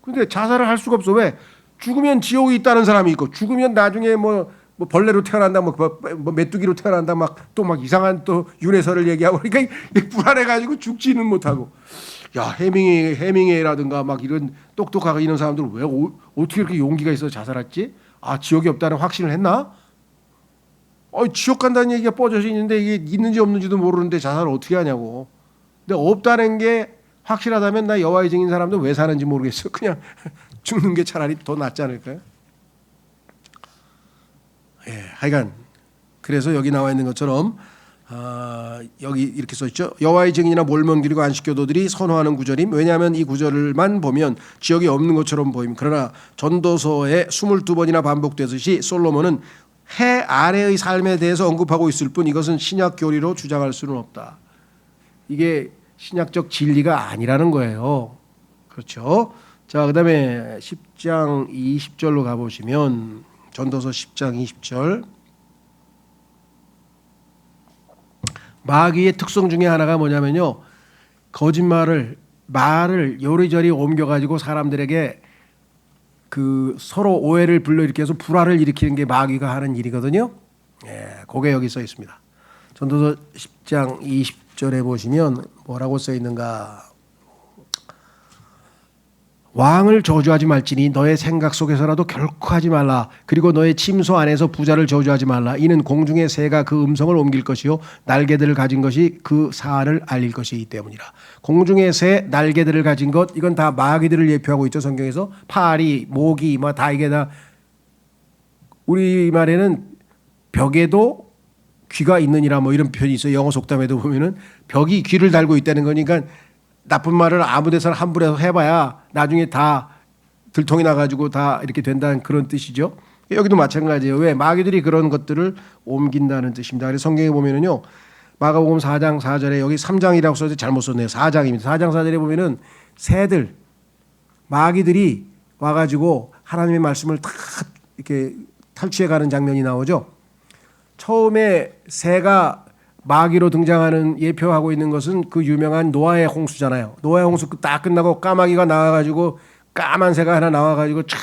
근데 자살을 할 수가 없어. 왜? 죽으면 지옥이 있다는 사람이 있고 죽으면 나중에 뭐 벌레로 태어난다 뭐 메뚜기로 태어난다 막 또 막 이상한 또 윤회설을 얘기하고 그러니까 불안해가지고 죽지는 못하고 야 해밍웨이라든가 막 이런 똑똑하고 이런 사람들은 왜 어떻게 이렇게 용기가 있어 자살했지? 지옥이 없다는 확신을 했나? 지옥 간다는 얘기가 뻗어져 있는데 이게 있는지 없는지도 모르는데 자살을 어떻게 하냐고. 근데 없다는 게 확실하다면 나 여호와의 증인 사람도 왜 사는지 모르겠어. 그냥 죽는 게 차라리 더 낫지 않을까요? 하여간 그래서 여기 나와 있는 것처럼 여기 이렇게 써 있죠. 여호와의 증인이나 몰몬들이고 안식교도들이 선호하는 구절임. 왜냐하면 이 구절만 보면 지옥이 없는 것처럼 보임. 그러나 전도서에 22번이나 반복되듯이 솔로몬은 해 아래의 삶에 대해서 언급하고 있을 뿐 이것은 신약 교리로 주장할 수는 없다. 이게 신약적 진리가 아니라는 거예요. 그렇죠? 자, 그다음에 10장 20절로 가보시면 전도서 10장 20절 마귀의 특성 중에 하나가 뭐냐면요. 말을 요리저리 옮겨가지고 사람들에게 서로 오해를 불러일으켜서 불화를 일으키는 게 마귀가 하는 일이거든요. 그게 여기 써 있습니다. 전도서 10장 20절에 보시면 뭐라고 써 있는가. 왕을 저주하지 말지니 너의 생각 속에서라도 결코 하지 말라. 그리고 너의 침소 안에서 부자를 저주하지 말라. 이는 공중의 새가 그 음성을 옮길 것이요 날개들을 가진 것이 그 사안을 알릴 것이기 때문이라. 공중의 새, 날개들을 가진 것 이건 다 마귀들을 예표하고 있죠. 성경에서 파리, 모기 뭐 다 이게 다 우리말에는 벽에도 귀가 있느니라 뭐 이런 표현이 있어요. 영어 속담에도 보면은 벽이 귀를 달고 있다는 거니까 나쁜 말을 아무 데서나 함부로 해봐야 나중에 다 들통이 나가지고 다 이렇게 된다는 그런 뜻이죠. 여기도 마찬가지예요. 왜? 마귀들이 그런 것들을 옮긴다는 뜻입니다. 그래서 성경에 보면은요. 마가복음 4장 4절에 여기 3장이라고 써서 잘못 썼네요. 4장입니다. 4장 4절에 보면은 새들, 마귀들이 와가지고 하나님의 말씀을 다 이렇게 탈취해가는 장면이 나오죠. 처음에 새가 마귀로 등장하는 예표하고 있는 것은 그 유명한 노아의 홍수잖아요. 노아의 홍수 딱 끝나고 까마귀가 나와가지고 까만 새가 하나 나와가지고 쫙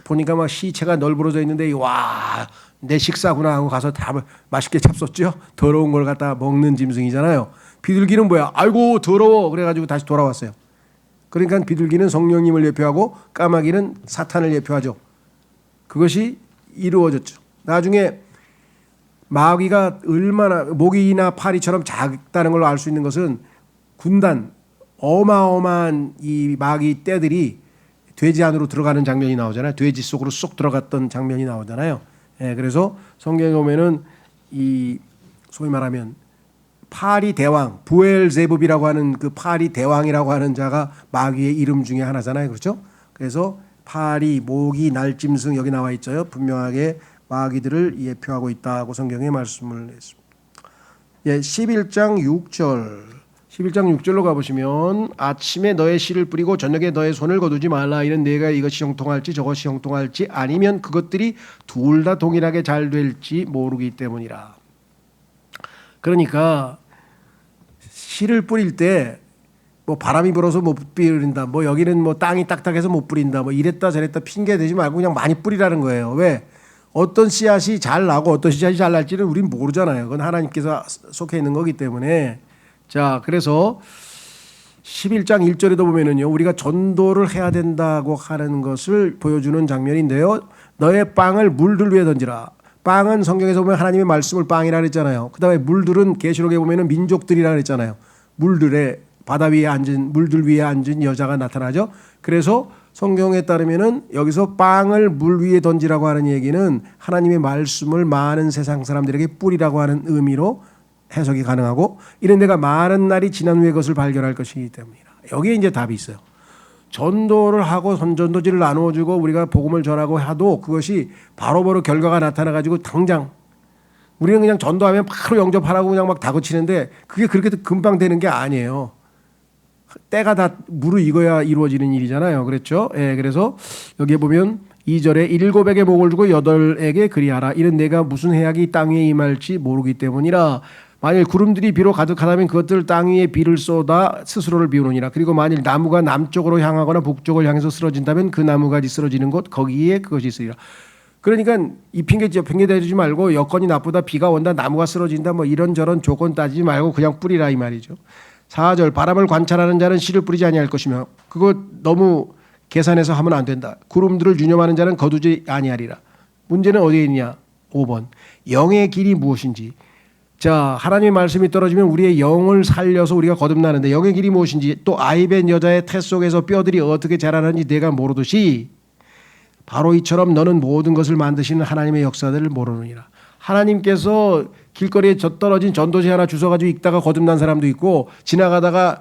보니까 막 시체가 널브러져 있는데 와, 내 식사구나 하고 가서 다 맛있게 잡섰죠. 더러운 걸 갖다 먹는 짐승이잖아요. 비둘기는 뭐야? 아이고 더러워. 그래가지고 다시 돌아왔어요. 그러니까 비둘기는 성령님을 예표하고 까마귀는 사탄을 예표하죠. 그것이 이루어졌죠. 나중에 마귀가 얼마나 모기나 파리처럼 작다는 걸 알 수 있는 것은 군단 어마어마한 이 마귀 떼들이 돼지 안으로 들어가는 장면이 나오잖아요. 돼지 속으로 쏙 들어갔던 장면이 나오잖아요. 예, 그래서 성경에 보면은 이 소위 말하면 파리 대왕 부엘제붑이라고 하는 그 파리 대왕이라고 하는 자가 마귀의 이름 중에 하나잖아요. 그렇죠? 그래서 파리, 모기, 날짐승 여기 나와 있죠. 분명하게 마귀들을 예표하고 있다고 성경에 말씀을 했습니다. 예, 11장 6절로 가보시면 아침에 너의 씨를 뿌리고 저녁에 너의 손을 거두지 말라. 이는 내가 이것이 형통할지 저것이 형통할지 아니면 그것들이 둘 다 동일하게 잘 될지 모르기 때문이라. 그러니까 씨를 뿌릴 때 뭐 바람이 불어서 못 뿌린다. 뭐 여기는 뭐 땅이 딱딱해서 못 뿌린다. 뭐 이랬다 저랬다 핑계 대지 말고 그냥 많이 뿌리라는 거예요. 왜? 어떤 씨앗이 잘 나고 어떤 씨앗이 잘 날지는 우린 모르잖아요. 그건 하나님께서 속해 있는 거기 때문에. 자, 그래서 11장 1절에도 보면은요, 우리가 전도를 해야 된다고 하는 것을 보여주는 장면인데요. 너의 빵을 물들 위에 던지라. 빵은 성경에서 보면 하나님의 말씀을 빵이라 그랬잖아요. 그다음에 물들은 계시록에 보면은 민족들이라 그랬잖아요. 물들에 바다 위에 앉은 물들 위에 앉은 여자가 나타나죠. 그래서 성경에 따르면은 여기서 빵을 물 위에 던지라고 하는 얘기는 하나님의 말씀을 많은 세상 사람들에게 뿌리라고 하는 의미로 해석이 가능하고, 이런 데가 많은 날이 지난 후에 그것을 발견할 것이기 때문이다. 여기에 이제 답이 있어요. 전도를 하고 전도지를 나누어주고 우리가 복음을 전하고 해도 그것이 바로바로 결과가 나타나가지고 당장 우리는 그냥 전도하면 바로 영접하라고 그냥 막 다그치는데 그게 그렇게 금방 되는 게 아니에요. 때가 다 무르익어야 이루어지는 일이잖아요. 그렇죠? 예, 그래서 여기에 보면 2절에 7에게 목을 주고 8에게 그리하라. 이는 내가 무슨 해악이 땅 위에 임할지 모르기 때문이라. 만일 구름들이 비로 가득하다면 그것들 땅 위에 비를 쏟아 스스로를 비우느니라. 그리고 만일 나무가 남쪽으로 향하거나 북쪽을 향해서 쓰러진다면 그 나무가지 쓰러지는 곳 거기에 그것이 있으리라. 그러니까 이 핑계 대지 말고 여건이 나쁘다, 비가 온다, 나무가 쓰러진다, 뭐 이런저런 조건 따지지 말고 그냥 뿌리라 이 말이죠. 4절 바람을 관찰하는 자는 씨를 뿌리지 아니할 것이며 그거 너무 계산해서 하면 안 된다. 구름들을 유념하는 자는 거두지 아니하리라. 문제는 어디에 있냐? 5번 영의 길이 무엇인지. 자, 하나님의 말씀이 떨어지면 우리의 영을 살려서 우리가 거듭나는데 영의 길이 무엇인지, 또 아이벤 여자의 태 속에서 뼈들이 어떻게 자라는지 내가 모르듯이 바로 이처럼 너는 모든 것을 만드시는 하나님의 역사들을 모르느니라. 하나님께서 길거리에 떨어진 전도지 하나 주워가지고 읽다가 거듭난 사람도 있고, 지나가다가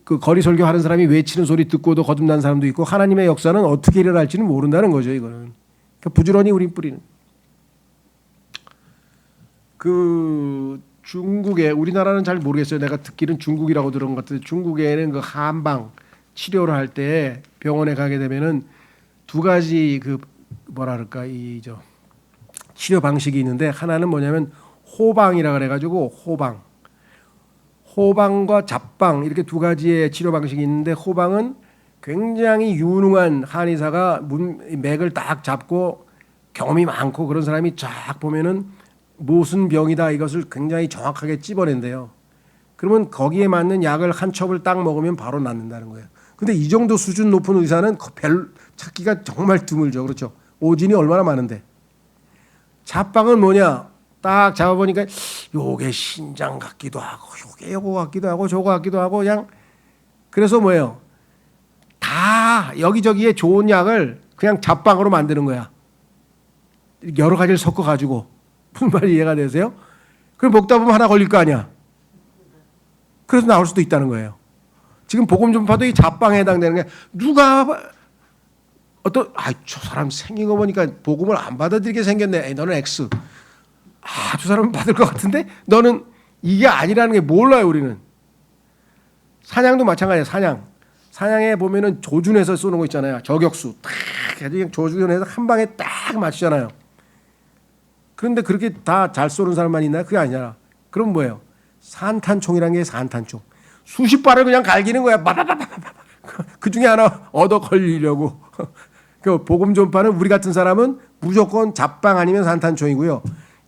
그 거리 설교하는 사람이 외치는 소리 듣고도 거듭난 사람도 있고, 하나님의 역사는 어떻게 일어날지는 모른다는 거죠. 이거는 그러니까 부지런히 우린 뿌리는. 그 중국에, 우리나라는 잘 모르겠어요. 내가 듣기는 중국이라고 들은 것 같은데, 중국에는 그 한방 치료를 할 때 병원에 가게 되면은 두 가지 그 뭐라 그럴까 이 치료 방식이 있는데, 하나는 뭐냐면 호방이라 그래가지고 호방과 잡방 이렇게 두 가지의 치료 방식이 있는데, 호방은 굉장히 유능한 한의사가 맥을 딱 잡고 경험이 많고 그런 사람이 쫙 보면은 무슨 병이다 이것을 굉장히 정확하게 찝어낸대요. 그러면 거기에 맞는 약을 한 첩을 딱 먹으면 바로 낫는다는 거예요. 근데 이 정도 수준 높은 의사는 찾기가 정말 드물죠. 그렇죠? 오진이 얼마나 많은데. 잡방은 뭐냐? 딱 잡아보니까 요게 신장 같기도 하고 요게 요거 같기도 하고 저거 같기도 하고 그냥. 그래서 뭐예요? 다 여기저기에 좋은 약을 그냥 잡방으로 만드는 거야. 여러 가지를 섞어가지고. 무슨 말이 이해가 되세요? 그럼 먹다 보면 하나 걸릴 거 아니야. 그래서 나올 수도 있다는 거예요. 지금 복음 전파도 이 잡방에 해당되는 게, 누가 저 사람 생긴 거 보니까 복음을 안 받아들이게 생겼네. 에이, 너는 X. 저 사람은 받을 것 같은데 너는 이게 아니라는 게 몰라요. 우리는. 사냥도 마찬가지예요. 사냥에 보면은 조준해서 쏘는 거 있잖아요. 저격수 딱 그냥 조준해서 한 방에 딱 맞추잖아요. 그런데 그렇게 다 잘 쏘는 사람만 있나요? 그게 아니잖아. 그럼 뭐예요? 산탄총이라는 게 산탄총. 수십 발을 그냥 갈기는 거야. 그 중에 하나 얻어 걸리려고. 그 복음 전파는 우리 같은 사람은 무조건 잡방 아니면 산탄총이고요.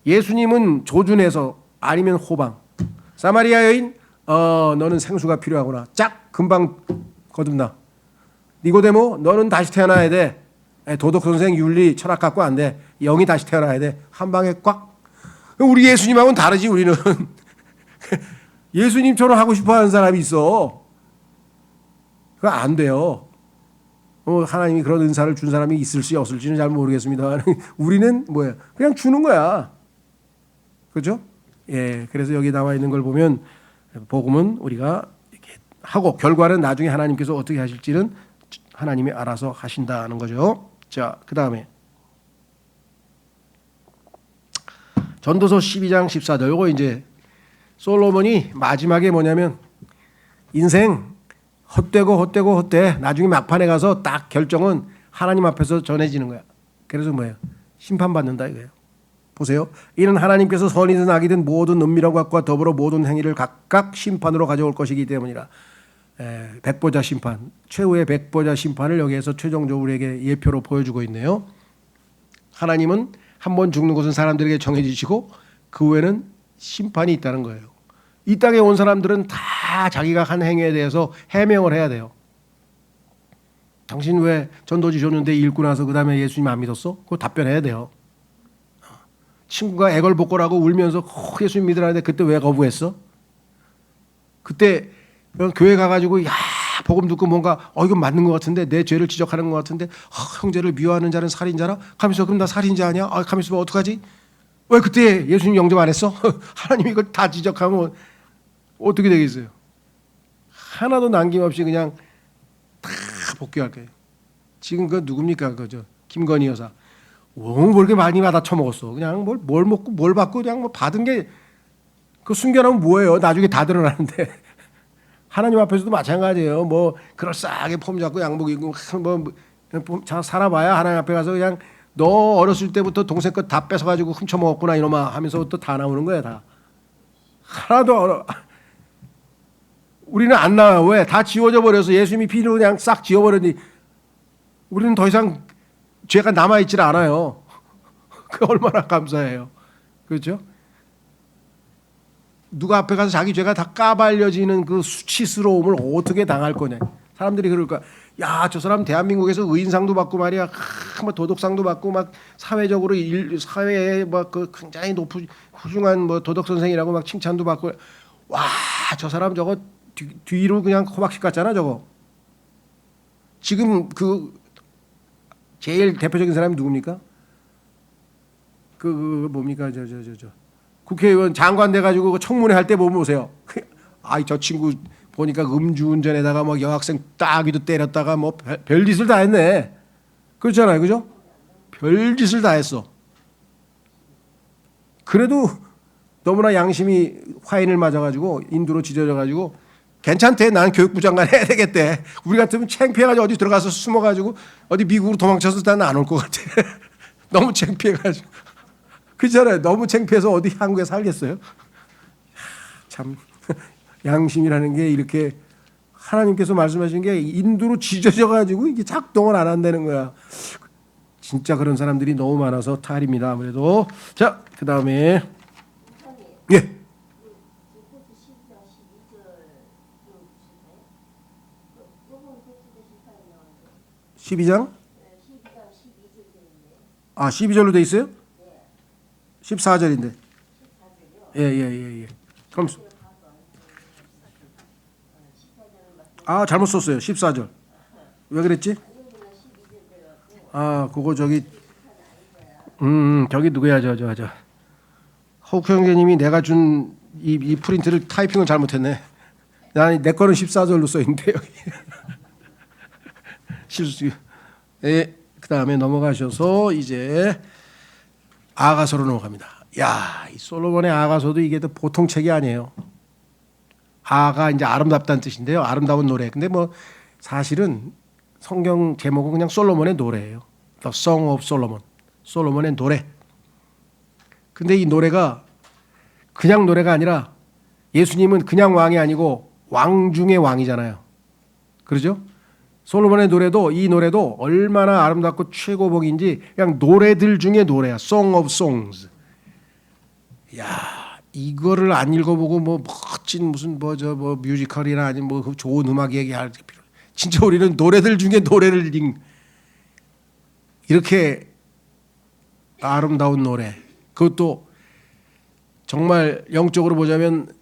예수님은 조준해서 아니면 호방. 사마리아 여인, 너는 생수가 필요하구나. 짝 금방 거듭나. 니고데모, 너는 다시 태어나야 돼. 도덕 선생, 윤리, 철학 갖고 안 돼. 영이 다시 태어나야 돼. 한 방에 꽉. 우리 예수님하고는 다르지. 우리는 예수님처럼 하고 싶어하는 사람이 있어. 그거 안 돼요. 하나님이 그런 은사를 준 사람이 있을지 없을지는 잘 모르겠습니다. 우리는 뭐야? 그냥 주는 거야. 그렇죠? 예, 그래서 여기 나와 있는 걸 보면 복음은 우리가 이렇게 하고 결과는 나중에 하나님께서 어떻게 하실지는 하나님이 알아서 하신다는 거죠. 자, 그 다음에 전도서 12장 14절. 요거 이제 솔로몬이 마지막에 뭐냐면 인생 헛되고 나중에 막판에 가서 딱 결정은 하나님 앞에서 전해지는 거야. 그래서 뭐예요? 심판받는다 이거예요. 보세요. 이는 하나님께서 선이든 악이든 모든 은밀한 것과 더불어 모든 행위를 각각 심판으로 가져올 것이기 때문이라. 백보자 심판, 최후의 백보자 심판을 여기에서 최종적으로 우리에게 예표로 보여주고 있네요. 하나님은 한 번 죽는 것은 사람들에게 정해지시고 그 후에는 심판이 있다는 거예요. 이 땅에 온 사람들은 다 자기가 한 행위에 대해서 해명을 해야 돼요. 당신 왜 전도지 줬는데 읽고 나서 그 다음에 예수님 안 믿었어? 그거 답변해야 돼요. 친구가 애걸복걸하고 울면서 예수님 믿으라는데 그때 왜 거부했어? 그때 교회 가가지고 야 복음 듣고 뭔가 이건 맞는 것 같은데 내 죄를 지적하는 것 같은데 형제를 미워하는 자는 살인자라? 가면서 그럼 나 살인자 아니야? 가면서 어떡하지? 왜 그때 예수님 영접 안 했어? 하나님이 이걸 다 지적하면 어떻게 되겠어요? 하나도 남김없이 그냥 다 복귀할 거예요. 지금 그 누굽니까? 그저 김건희 여사. 뭘 그렇게 많이 받아 처먹었어. 그냥 뭘 먹고 뭘 받고 그냥 뭐 받은 게 그 숨겨놓으면 뭐예요? 나중에 다 드러나는데. 하나님 앞에서도 마찬가지예요. 뭐 그럴싸하게 폼 잡고 양복 입고 잘 살아봐야 하나님 앞에 가서 그냥 너 어렸을 때부터 동생 것 다 뺏어가지고 훔쳐먹었구나 이놈아 하면서 또 다 나오는 거야 다. 하나도 우리는 안 나와요. 왜? 다 지워져 버려서 예수님이 피로 그냥 싹 지워버렸니. 우리는 더 이상 죄가 남아있질 않아요. 그 얼마나 감사해요. 그렇죠? 누가 앞에 가서 자기 죄가 다 까발려지는 그 수치스러움을 어떻게 당할 거냐. 사람들이 그럴 거야. 야, 저 사람 대한민국에서 의인상도 받고 말이야. 막 도덕상도 받고 막 사회적으로 사회에 막 그 굉장히 높은 훌륭한 뭐 도덕 선생이라고 막 칭찬도 받고. 와, 저 사람 저거 뒤로 그냥 호박씨 같잖아, 저거. 지금 그 제일 대표적인 사람이 누굽니까? 그 뭡니까? 저 국회의원 장관 돼가지고 청문회 할 때 보면 오세요. 저 친구 보니까 음주운전에다가 뭐 여학생 따귀도 때렸다가 뭐 별짓을 다 했네. 그렇잖아요, 그죠? 별짓을 다 했어. 그래도 너무나 양심이 화인을 맞아가지고 인두로 찢어져가지고 괜찮대. 난 교육부 장관 해야 되겠대. 우리 같으면 창피해가지고 어디 들어가서 숨어가지고 어디 미국으로 도망쳐서 나는 안 올 것 같아. 너무 창피해가지고. 그렇잖아요. 너무 창피해서 어디 한국에 살겠어요? 참 양심이라는 게 이렇게 하나님께서 말씀하신 게 인두로 찢어져가지고 이게 작동을 안 한다는 거야. 진짜 그런 사람들이 너무 많아서 탈입니다. 아무래도. 자, 그 다음에 예. 12장? 12절로 돼 있어요? 14절인데. 예. 그럼 잘못 썼어요. 14절. 왜 그랬지? 그거 저기 저기 누구야 저 허욱 형제님이 내가 준 이 프린트를 타이핑을 잘못했네. 내 거는 14절로 써 있는데 여기. 실수. 예. 그다음에 넘어가셔서 이제 아가서로 넘어갑니다. 야, 이 솔로몬의 아가서도 이게 또 보통 책이 아니에요. 아가 이제 아름답다는 뜻인데요. 아름다운 노래. 근데 뭐 사실은 성경 제목은 그냥 솔로몬의 노래예요. The Song of Solomon. 솔로몬의 노래. 근데 이 노래가 그냥 노래가 아니라 예수님은 그냥 왕이 아니고 왕 중의 왕이잖아요. 그러죠? 솔로몬의 노래도 이 노래도 얼마나 아름답고 최고봉인지 그냥 노래들 중에 노래야. Song of Songs. 야, 이거를 안 읽어보고 뭐 멋진 무슨 뭐 뮤지컬이나 아니면 뭐 좋은 음악 얘기할 필요. 진짜 우리는 노래들 중에 노래를 이렇게 아름다운 노래. 그것도 정말 영적으로 보자면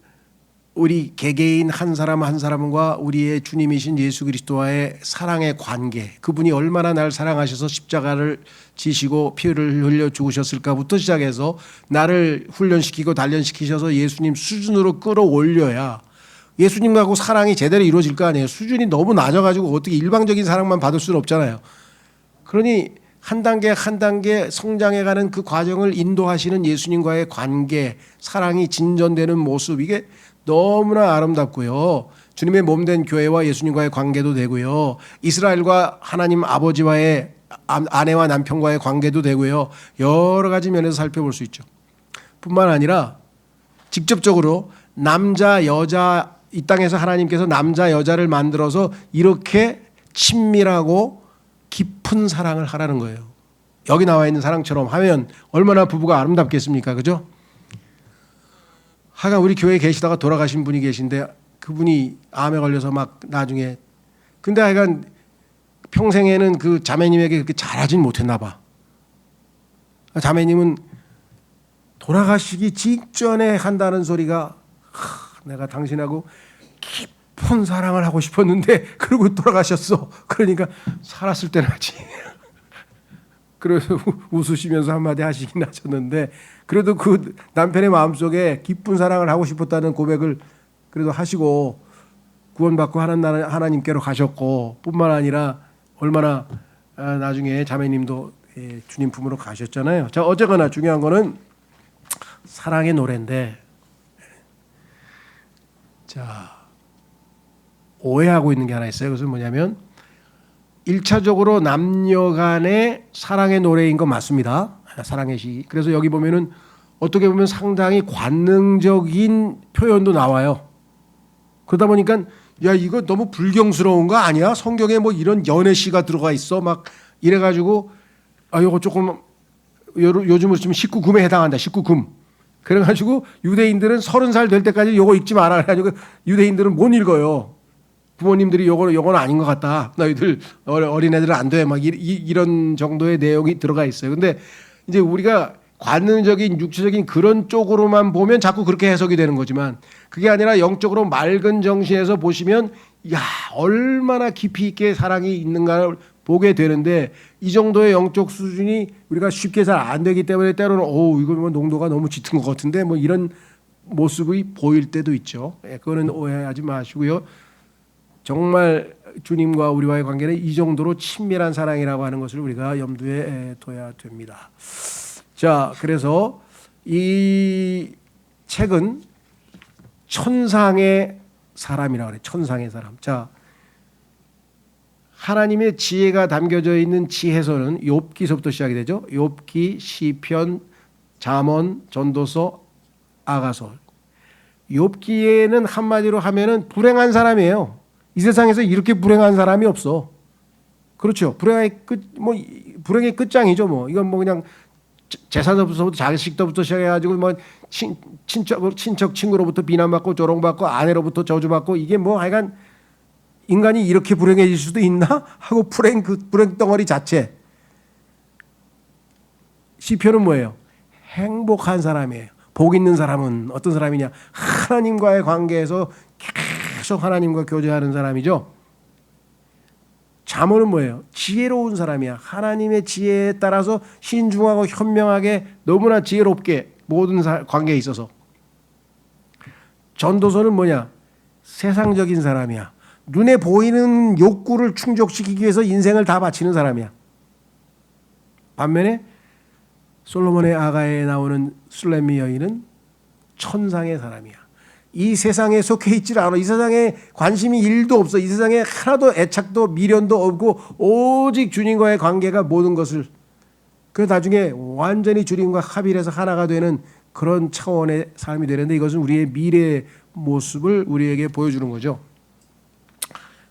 우리 개개인 한 사람 한 사람과 우리의 주님이신 예수 그리스도와의 사랑의 관계, 그분이 얼마나 날 사랑하셔서 십자가를 지시고 피를 흘려 죽으셨을까부터 시작해서 나를 훈련시키고 단련시키셔서 예수님 수준으로 끌어올려야 예수님하고 사랑이 제대로 이루어질 거 아니에요. 수준이 너무 낮아가지고 어떻게 일방적인 사랑만 받을 수는 없잖아요. 그러니 한 단계 한 단계 성장해가는 그 과정을 인도하시는 예수님과의 관계, 사랑이 진전되는 모습, 이게 너무나 아름답고요. 주님의 몸된 교회와 예수님과의 관계도 되고요. 이스라엘과 하나님 아버지와의 아내와 남편과의 관계도 되고요. 여러 가지 면에서 살펴볼 수 있죠. 뿐만 아니라 직접적으로 남자 여자, 이 땅에서 하나님께서 남자 여자를 만들어서 이렇게 친밀하고 깊은 사랑을 하라는 거예요. 여기 나와 있는 사랑처럼 하면 얼마나 부부가 아름답겠습니까? 그죠? 하여간 우리 교회에 계시다가 돌아가신 분이 계신데 그분이 암에 걸려서 막 나중에, 근데 하여간 평생에는 그 자매님에게 그렇게 잘하진 못했나 봐. 자매님은 돌아가시기 직전에 한다는 소리가, 내가 당신하고 깊은 사랑을 하고 싶었는데 그러고 돌아가셨어. 그러니까 살았을 때는 하지. 그래서 웃으시면서 한마디 하시긴 하셨는데, 그래도 그 남편의 마음속에 깊은 사랑을 하고 싶었다는 고백을 그래도 하시고 구원받고 하나님께로 가셨고, 뿐만 아니라 얼마나 나중에 자매님도 주님 품으로 가셨잖아요. 자, 어쨌거나 중요한 거는 사랑의 노래인데, 자, 오해하고 있는 게 하나 있어요. 그것은 뭐냐면 1차적으로 남녀 간의 사랑의 노래인 건 맞습니다. 사랑의 시. 그래서 여기 보면은 어떻게 보면 상당히 관능적인 표현도 나와요. 그러다 보니까 야, 이거 너무 불경스러운 거 아니야? 성경에 뭐 이런 연애 시가 들어가 있어. 막 이래가지고 이거 조금 요즘으로 치면 19금에 해당한다. 19금. 그래가지고 유대인들은 30살 될 때까지 요거 읽지 마라. 그래가지고 유대인들은 못 읽어요. 부모님들이 요거는 아닌 것 같다. 너희들 어린애들은 안 돼. 막 이런 정도의 내용이 들어가 있어요. 근데 이제 우리가 관능적인 육체적인 그런 쪽으로만 보면 자꾸 그렇게 해석이 되는 거지만, 그게 아니라 영적으로 맑은 정신에서 보시면 야, 얼마나 깊이 있게 사랑이 있는가를 보게 되는데, 이 정도의 영적 수준이 우리가 쉽게 잘 안 되기 때문에 때로는 이거 뭐 농도가 너무 짙은 것 같은데 뭐 이런 모습이 보일 때도 있죠. 그거는 오해하지 마시고요. 정말 주님과 우리와의 관계는 이 정도로 친밀한 사랑이라고 하는 것을 우리가 염두에 둬야 됩니다. 자, 그래서 이 책은 천상의 사람이라고 그래요. 천상의 사람. 자, 하나님의 지혜가 담겨져 있는 지혜서는 욥기서부터 시작이 되죠. 욥기, 시편, 잠언, 전도서, 아가서. 욥기에는 한마디로 하면은 불행한 사람이에요. 이 세상에서 이렇게 불행한 사람이 없어. 그렇죠. 불행의 끝장이죠. 뭐 이건 뭐 그냥 재산부터 자식부터 시작해가지고 뭐 친척 친구로부터 비난받고 조롱받고 아내로부터 저주받고, 이게 뭐 하여간 인간이 이렇게 불행해질 수도 있나 하고 그 불행 덩어리 자체. 시편은 뭐예요? 행복한 사람이에요. 복 있는 사람은 어떤 사람이냐? 하나님과의 관계에서 계속 하나님과 교제하는 사람이죠. 잠언은 뭐예요? 지혜로운 사람이야. 하나님의 지혜에 따라서 신중하고 현명하게 너무나 지혜롭게 모든 관계에 있어서. 전도서는 뭐냐? 세상적인 사람이야. 눈에 보이는 욕구를 충족시키기 위해서 인생을 다 바치는 사람이야. 반면에 솔로몬의 아가에 나오는 술레미 여인은 천상의 사람이야. 이 세상에 속해 있질 않아. 이 세상에 관심이 1도 없어. 이 세상에 하나도 애착도 미련도 없고 오직 주님과의 관계가 모든 것을, 그 나중에 완전히 주님과 합일해서 하나가 되는 그런 차원의 삶이 되는데, 이것은 우리의 미래의 모습을 우리에게 보여주는 거죠.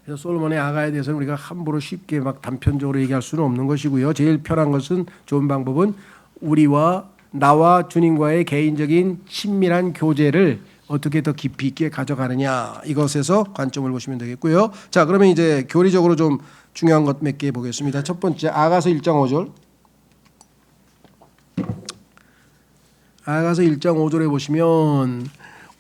그래서 솔로몬의 아가에 대해서는 우리가 함부로 쉽게 막 단편적으로 얘기할 수는 없는 것이고요. 제일 편한 것은, 좋은 방법은 나와 주님과의 개인적인 친밀한 교제를 어떻게 더 깊이 있게 가져가느냐, 이것에서 관점을 보시면 되겠고요. 자, 그러면 이제 교리적으로 좀 중요한 것 몇 개 보겠습니다. 첫 번째, 아가서 1장 5절. 아가서 1장 5절에 보시면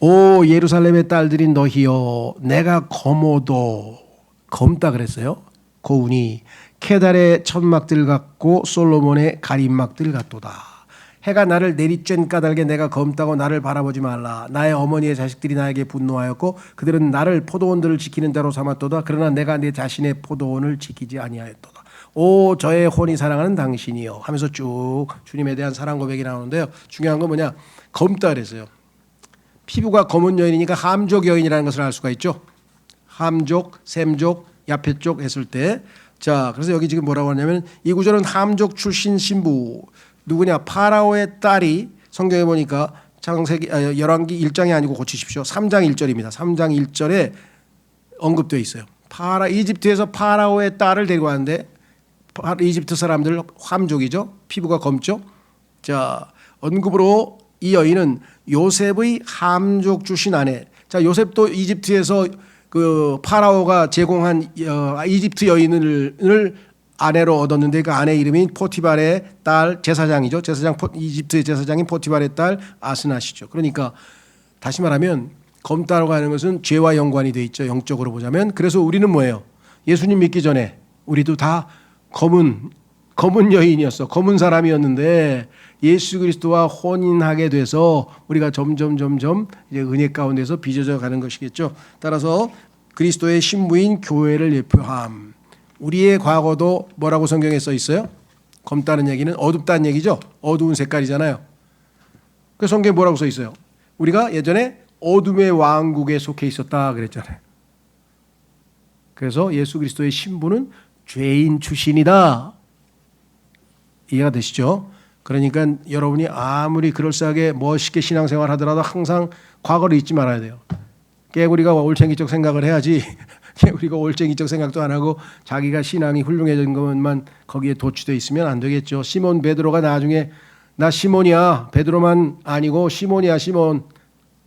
오 예루살렘의 딸들인 너희여 내가 검다 그랬어요. 고운이 케달의 천막들 같고 솔로몬의 가림막들 같도다. 해가 나를 내리쬐는 까닭에 내가 검다고 나를 바라보지 말라. 나의 어머니의 자식들이 나에게 분노하였고 그들은 나를 포도원들을 지키는 자로 삼았도다. 그러나 내가 내 자신의 포도원을 지키지 아니하였도다. 오 저의 혼이 사랑하는 당신이요 하면서 쭉 주님에 대한 사랑 고백이 나오는데요. 중요한 건 뭐냐, 검다 그랬어요. 피부가 검은 여인이니까 함족 여인이라는 것을 알 수가 있죠. 함족, 셈족, 야페족 했을 때, 자 그래서 여기 지금 뭐라고 하냐면 이 구절은 함족 출신 신부 누구냐, 파라오의 딸이, 성경에 보니까 열왕기 1장이 아니고 고치십시오. 3장 1절입니다. 3장 1절에 언급되어 있어요. 이집트에서 파라오의 딸을 데리고 왔는데 이집트 사람들 함족이죠. 피부가 검죠. 자 언급으로 이 여인은 요셉의 함족 출신 아내. 자 요셉도 이집트에서 그 파라오가 제공한 이집트 여인을 아내로 얻었는데 그 아내 이름이 포티발의 딸 제사장이죠. 이집트의 제사장인 포티발의 딸 아스나시죠. 그러니까 다시 말하면 검다라고 하는 것은 죄와 연관이 돼 있죠. 영적으로 보자면. 그래서 우리는 뭐예요? 예수님 믿기 전에 우리도 다 검은 여인이었어. 검은 사람이었는데 예수 그리스도와 혼인하게 돼서 우리가 점점 이제 은혜 가운데서 빚어져 가는 것이겠죠. 따라서 그리스도의 신부인 교회를 예표함. 우리의 과거도 뭐라고 성경에 써 있어요? 검다는 얘기는 어둡다는 얘기죠. 어두운 색깔이잖아요. 그 성경에 뭐라고 써 있어요? 우리가 예전에 어둠의 왕국에 속해 있었다 그랬잖아요. 그래서 예수 그리스도의 신부는 죄인 출신이다. 이해가 되시죠? 그러니까 여러분이 아무리 그럴싸하게 멋있게 신앙생활 하더라도 항상 과거를 잊지 말아야 돼요. 깨구리가 올챙이적 생각을 해야지 우리가 올챙이적 생각도 안 하고 자기가 신앙이 훌륭해진 것만 거기에 도취되어 있으면 안 되겠죠. 시몬 베드로가 나중에 나 시몬이야, 베드로만 아니고 시몬이야 시몬,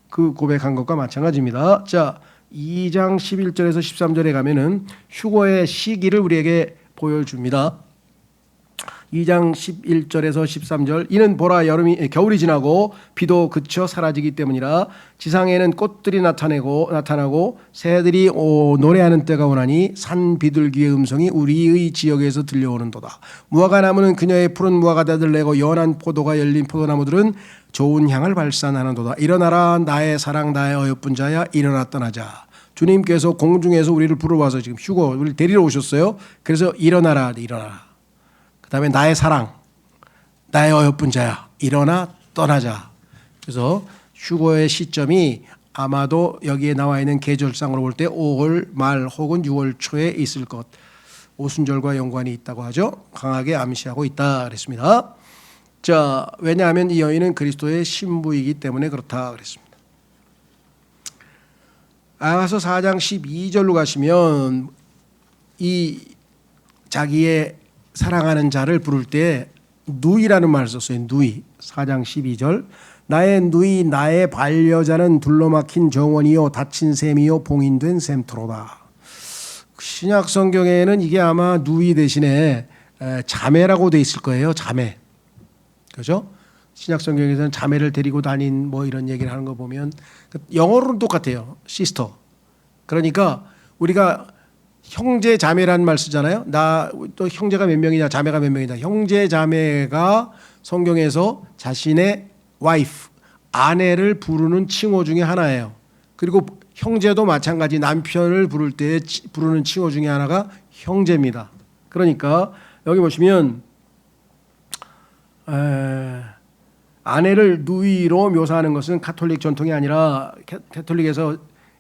그 고백한 것과 마찬가지입니다. 자 2장 11절에서 13절에 가면은 휴거의 시기를 우리에게 보여줍니다. 2장 11절에서 13절 이는 보라 겨울이 지나고 비도 그쳐 사라지기 때문이라 지상에는 꽃들이 나타나고 새들이 노래하는 때가 오나니 산 비둘기의 음성이 우리의 지역에서 들려오는도다. 무화과 나무는 그녀의 푸른 무화과다들 내고 연한 포도가 열린 포도나무들은 좋은 향을 발산하는도다. 일어나라 나의 사랑 나의 어여쁜 자야 일어나 떠나자. 주님께서 공중에서 우리를 부르러와서 지금 우리를 데리러 오셨어요. 그래서 일어나라. 그다음에 나의 사랑, 나의 어여쁜 자야, 일어나 떠나자. 그래서 휴거의 시점이 아마도 여기에 나와 있는 계절상으로 볼 때 5월 말 혹은 6월 초에 있을 것. 오순절과 연관이 있다고 하죠. 강하게 암시하고 있다 그랬습니다. 자, 왜냐하면 이 여인은 그리스도의 신부이기 때문에 그렇다 그랬습니다. 아가서 4장 12절로 가시면 이 자기의 사랑하는 자를 부를 때 누이라는 말을 썼어요. 누이. 4장 12절. 나의 누이 나의 반려자는 둘러막힌 정원이요 다친 샘이요 봉인된 샘터로다. 신약 성경에는 이게 아마 누이 대신에 자매라고 돼 있을 거예요. 자매. 그렇죠? 신약 성경에서는 자매를 데리고 다닌 뭐 이런 얘기를 하는 거 보면 영어로는 똑같아요. 시스터. 그러니까 우리가 형제 자매라는 말 쓰잖아요. 나 또 형제가 몇 명이냐, 자매가 몇 명이냐. 형제 자매가 성경에서 자신의 와이프, 아내를 부르는 칭호 중에 하나예요. 그리고 형제도 마찬가지 남편을 부를 때 부르는 칭호 중에 하나가 형제입니다. 그러니까 여기 보시면 아내를 누이로 묘사하는 것은 가톨릭 전통이 아니라 가톨릭에서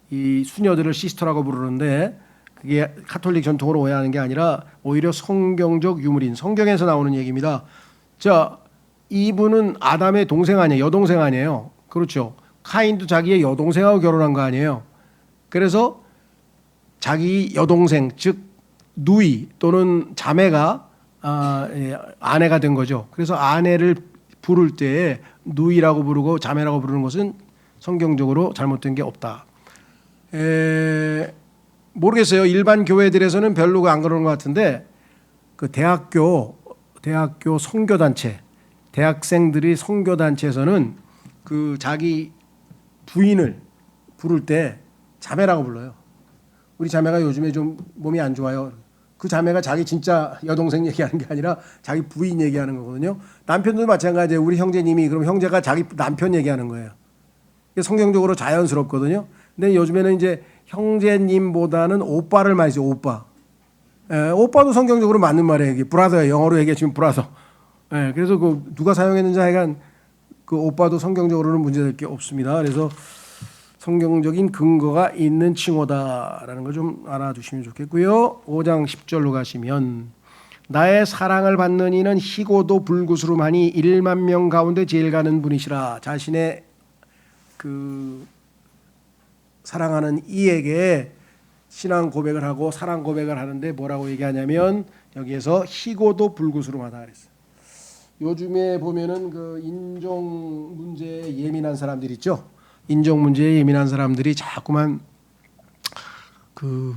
이 수녀들을 시스터라고 부르는데 그게 가톨릭 전통으로 오해하는 게 아니라 오히려 성경적 유물인 성경에서 나오는 얘기입니다. 자, 이분은 아담의 동생 아니에요. 여동생 아니에요. 그렇죠. 카인도 자기의 여동생하고 결혼한 거 아니에요. 그래서 자기 여동생 즉 누이 또는 자매가 아내가 된 거죠. 그래서 아내를 부를 때 누이라고 부르고 자매라고 부르는 것은 성경적으로 잘못된 게 없다. 모르겠어요. 일반 교회들에서는 별로 안 그러는 것 같은데 그 대학교 선교단체, 대학생들이 선교단체에서는 그 자기 부인을 부를 때 자매라고 불러요. 우리 자매가 요즘에 좀 몸이 안 좋아요. 그 자매가 자기 진짜 여동생 얘기하는 게 아니라 자기 부인 얘기하는 거거든요. 남편도 마찬가지예요. 우리 형제님이 그럼 형제가 자기 남편 얘기하는 거예요. 이게 성경적으로 자연스럽거든요. 근데 요즘에는 이제 형제님보다는 오빠를 많이 써요. 오빠. 오빠도 성경적으로 맞는 말이에요. 브라더예요. 영어로 얘기하시면 브라더. 그래서 그 누가 사용했는지 하여간 그 오빠도 성경적으로는 문제될 게 없습니다. 그래서 성경적인 근거가 있는 칭호다라는 걸 좀 알아두시면 좋겠고요. 5장 10절로 가시면 나의 사랑을 받는 이는 희고도 불구스름하니 1만 명 가운데 제일 가는 분이시라. 자신의 그 사랑하는 이에게 신앙 고백을 하고 사랑 고백을 하는데 뭐라고 얘기하냐면 여기에서 희고도 불구스름하다 그랬어요. 요즘에 보면은 그 인종 문제에 예민한 사람들 있죠. 인종 문제에 예민한 사람들이 자꾸만 그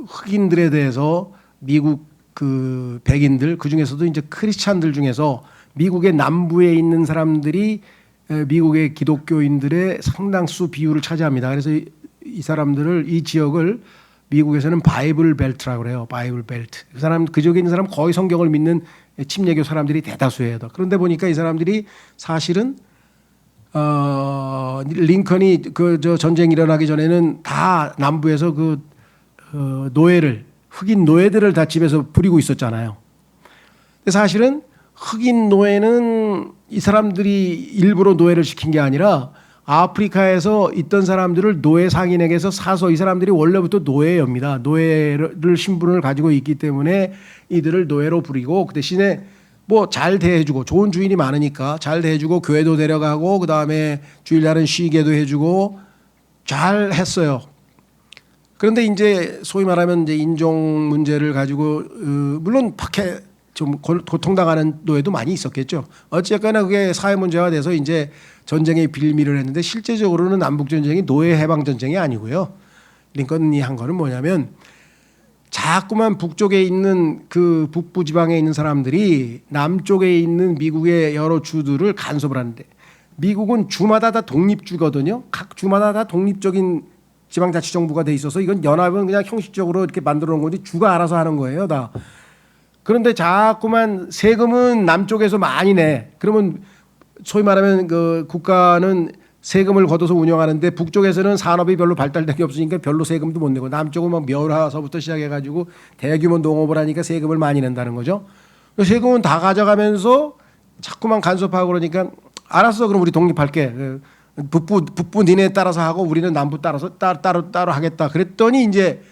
흑인들에 대해서 미국 그 백인들 그 중에서도 이제 크리스찬들 중에서 미국의 남부에 있는 사람들이 미국의 기독교인들의 상당수 비율을 차지합니다. 그래서 이 사람들을 이 지역을 미국에서는 바이블 벨트라고 그래요. 바이블 벨트. 그 사람 그 지역에 있는 사람 거의 성경을 믿는 침례교 사람들이 대다수예요. 그런데 보니까 이 사람들이 사실은 링컨이 그 저 전쟁 일어나기 전에는 다 남부에서 그 노예를 흑인 노예들을 다 집에서 부리고 있었잖아요. 근데 사실은 흑인 노예는 이 사람들이 일부러 노예를 시킨 게 아니라 아프리카에서 있던 사람들을 노예 상인에게서 사서 이 사람들이 원래부터 노예입니다. 노예를 신분을 가지고 있기 때문에 이들을 노예로 부리고 그 대신에 뭐 잘 대해주고 좋은 주인이 많으니까 잘 대해주고 교회도 데려가고 그 다음에 주일날은 쉬게도 해주고 잘 했어요. 그런데 이제 소위 말하면 이제 인종 문제를 가지고 물론 박해 좀 고통당하는 노예도 많이 있었겠죠. 어쨌거나 그게 사회 문제화 돼서 이제 전쟁에 빌미를 했는데 실제적으로는 남북 전쟁이 노예 해방 전쟁이 아니고요. 링컨이 한 거는 뭐냐면 자꾸만 북쪽에 있는 그 북부 지방에 있는 사람들이 남쪽에 있는 미국의 여러 주들을 간섭을 하는데 미국은 주마다 다 독립주거든요. 각 주마다 다 독립적인 지방자치정부가 돼 있어서 이건 연합은 그냥 형식적으로 이렇게 만들어 놓은 건지 주가 알아서 하는 거예요, 다. 그런데 자꾸만 세금은 남쪽에서 많이 내. 그러면 소위 말하면 그 국가는 세금을 걷어서 운영하는데 북쪽에서는 산업이 별로 발달된 게 없으니까 별로 세금도 못 내고 남쪽은 막 멸화서부터 시작해가지고 대규모 농업을 하니까 세금을 많이 낸다는 거죠. 세금은 다 가져가면서 자꾸만 간섭하고 그러니까 알았어 그럼 우리 독립할게. 북부 니네 따라서 하고 우리는 남부 따라서 따로 하겠다. 그랬더니 이제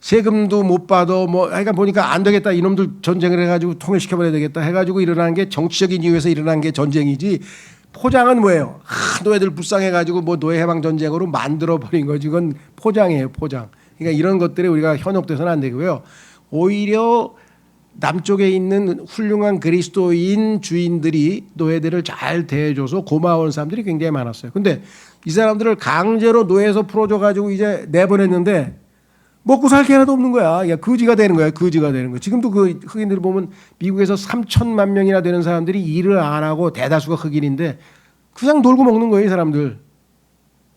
세금도 못 받아 뭐 그러니까 보니까 안 되겠다 이놈들 전쟁을 해가지고 통일시켜버려야 되겠다 해가지고 일어난 게 정치적인 이유에서 일어난 게 전쟁이지 포장은 뭐예요? 노예들 불쌍해가지고 뭐 노예 해방 전쟁으로 만들어 버린 거지 이건 포장이에요 포장. 그러니까 이런 것들에 우리가 현혹돼서는 안 되고요. 오히려 남쪽에 있는 훌륭한 그리스도인 주인들이 노예들을 잘 대해줘서 고마운 사람들이 굉장히 많았어요. 근데 이 사람들을 강제로 노예에서 풀어줘가지고 이제 내보냈는데 먹고 살 게 하나도 없는 거야. 그러니까 거지가 되는 거야. 거지가 되는 거야. 지금도 그 흑인들 보면 미국에서 3천만 명이나 되는 사람들이 일을 안 하고 대다수가 흑인인데 그냥 놀고 먹는 거예요. 이 사람들.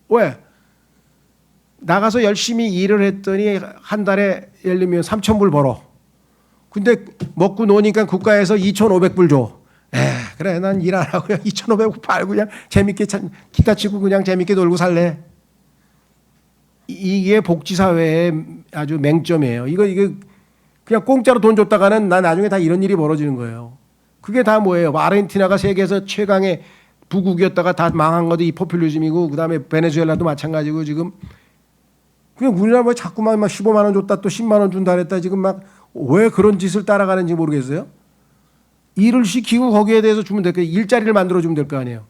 왜? 나가서 열심히 일을 했더니 한 달에 예를 들면 3,000불 벌어. 근데 먹고 노니까 국가에서 2,500불 줘. 그래 난 일 안 하고 그냥 2,500불 팔고 그냥 재밌게 기타 치고 그냥 재밌게 놀고 살래. 이게 복지사회의 아주 맹점이에요. 이거 그냥 공짜로 돈 줬다가는 나 나중에 다 이런 일이 벌어지는 거예요. 그게 다 뭐예요? 아르헨티나가 세계에서 최강의 부국이었다가 다 망한 것도 이 포퓰리즘이고 그다음에 베네수엘라도 마찬가지고 지금 그냥 우리나라 뭐 자꾸만 막 15만 원 줬다 또 10만 원 준다 그랬다 지금 막 왜 그런 짓을 따라가는지 모르겠어요. 일을 시키고 거기에 대해서 주면 될 거예요. 일자리를 만들어 주면 될 거 아니에요.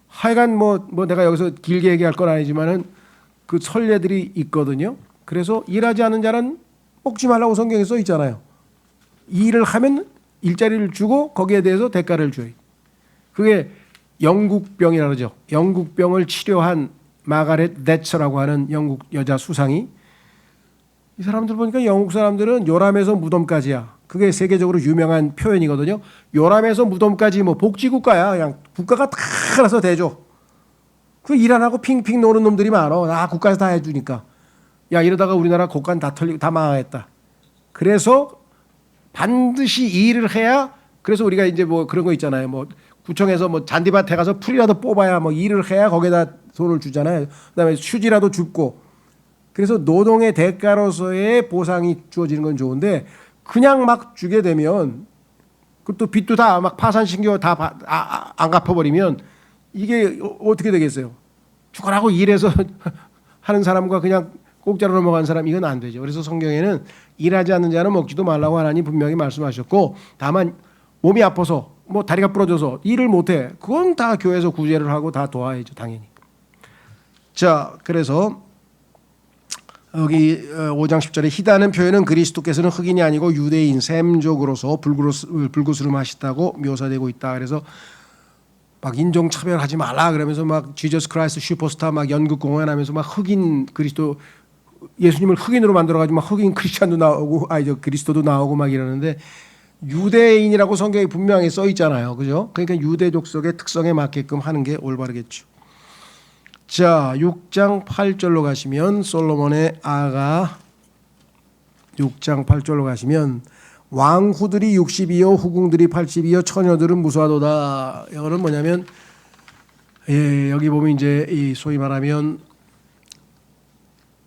하여간 뭐 내가 여기서 길게 얘기할 건 아니지만은 그 선례들이 있거든요. 그래서 일하지 않는 자는 먹지 말라고 성경에 써 있잖아요. 일을 하면 일자리를 주고 거기에 대해서 대가를 줘요. 그게 영국병이라고 그러죠. 영국병을 치료한 마가렛 대처라고 하는 영국 여자 수상이 이 사람들 보니까 영국 사람들은 요람에서 무덤까지야. 그게 세계적으로 유명한 표현이거든요. 요람에서 무덤까지 뭐 복지국가야. 그냥 국가가 다 알아서 대줘. 그 일 안 하고 핑핑 노는 놈들이 많어. 국가에서 다 해주니까. 야, 이러다가 우리나라 국가는 다 털리고 다 망하겠다. 그래서 반드시 일을 해야, 그래서 우리가 이제 뭐 그런 거 있잖아요. 뭐 구청에서 뭐 잔디밭에 가서 풀이라도 뽑아야 뭐 일을 해야 거기다 돈을 주잖아요. 그다음에 휴지라도 줍고. 그래서 노동의 대가로서의 보상이 주어지는 건 좋은데 그냥 막 주게 되면 그것도 빚도 다 막 파산시켜 다 안 갚아버리면 이게 어떻게 되겠어요? 죽어라고 일해서 하는 사람과 그냥 공짜로 넘어간 사람, 이건 안 되죠. 그래서 성경에는 일하지 않는 자는 먹지도 말라고 하나님 분명히 말씀하셨고, 다만 몸이 아파서 뭐 다리가 부러져서 일을 못해, 그건 다 교회에서 구제를 하고 다 도와야죠, 당연히. 자, 그래서 여기 5장 10절에 희다는 표현은 그리스도께서는 흑인이 아니고 유대인 셈족으로서 불구스름하시다고 묘사되고 있다. 그래서 막 인종 차별하지 말라 그러면서 막 지저스 크라이스트 슈퍼스타 막 연극 공연하면서 막 흑인 그리스도, 예수님을 흑인으로 만들어가지고 막 흑인 크리스찬도 나오고 그리스도도 나오고 막 이러는데, 유대인이라고 성경에 분명히 써 있잖아요, 그죠? 그러니까 유대 족속의 특성에 맞게끔 하는 게 올바르겠죠. 자, 6장 8절로 가시면 솔로몬의 아가 6장 8절로 가시면 왕후들이 60이요 후궁들이 80이요 처녀들은 무수하도다. 이거는 뭐냐면 여기 보면 이제 이 소위 말하면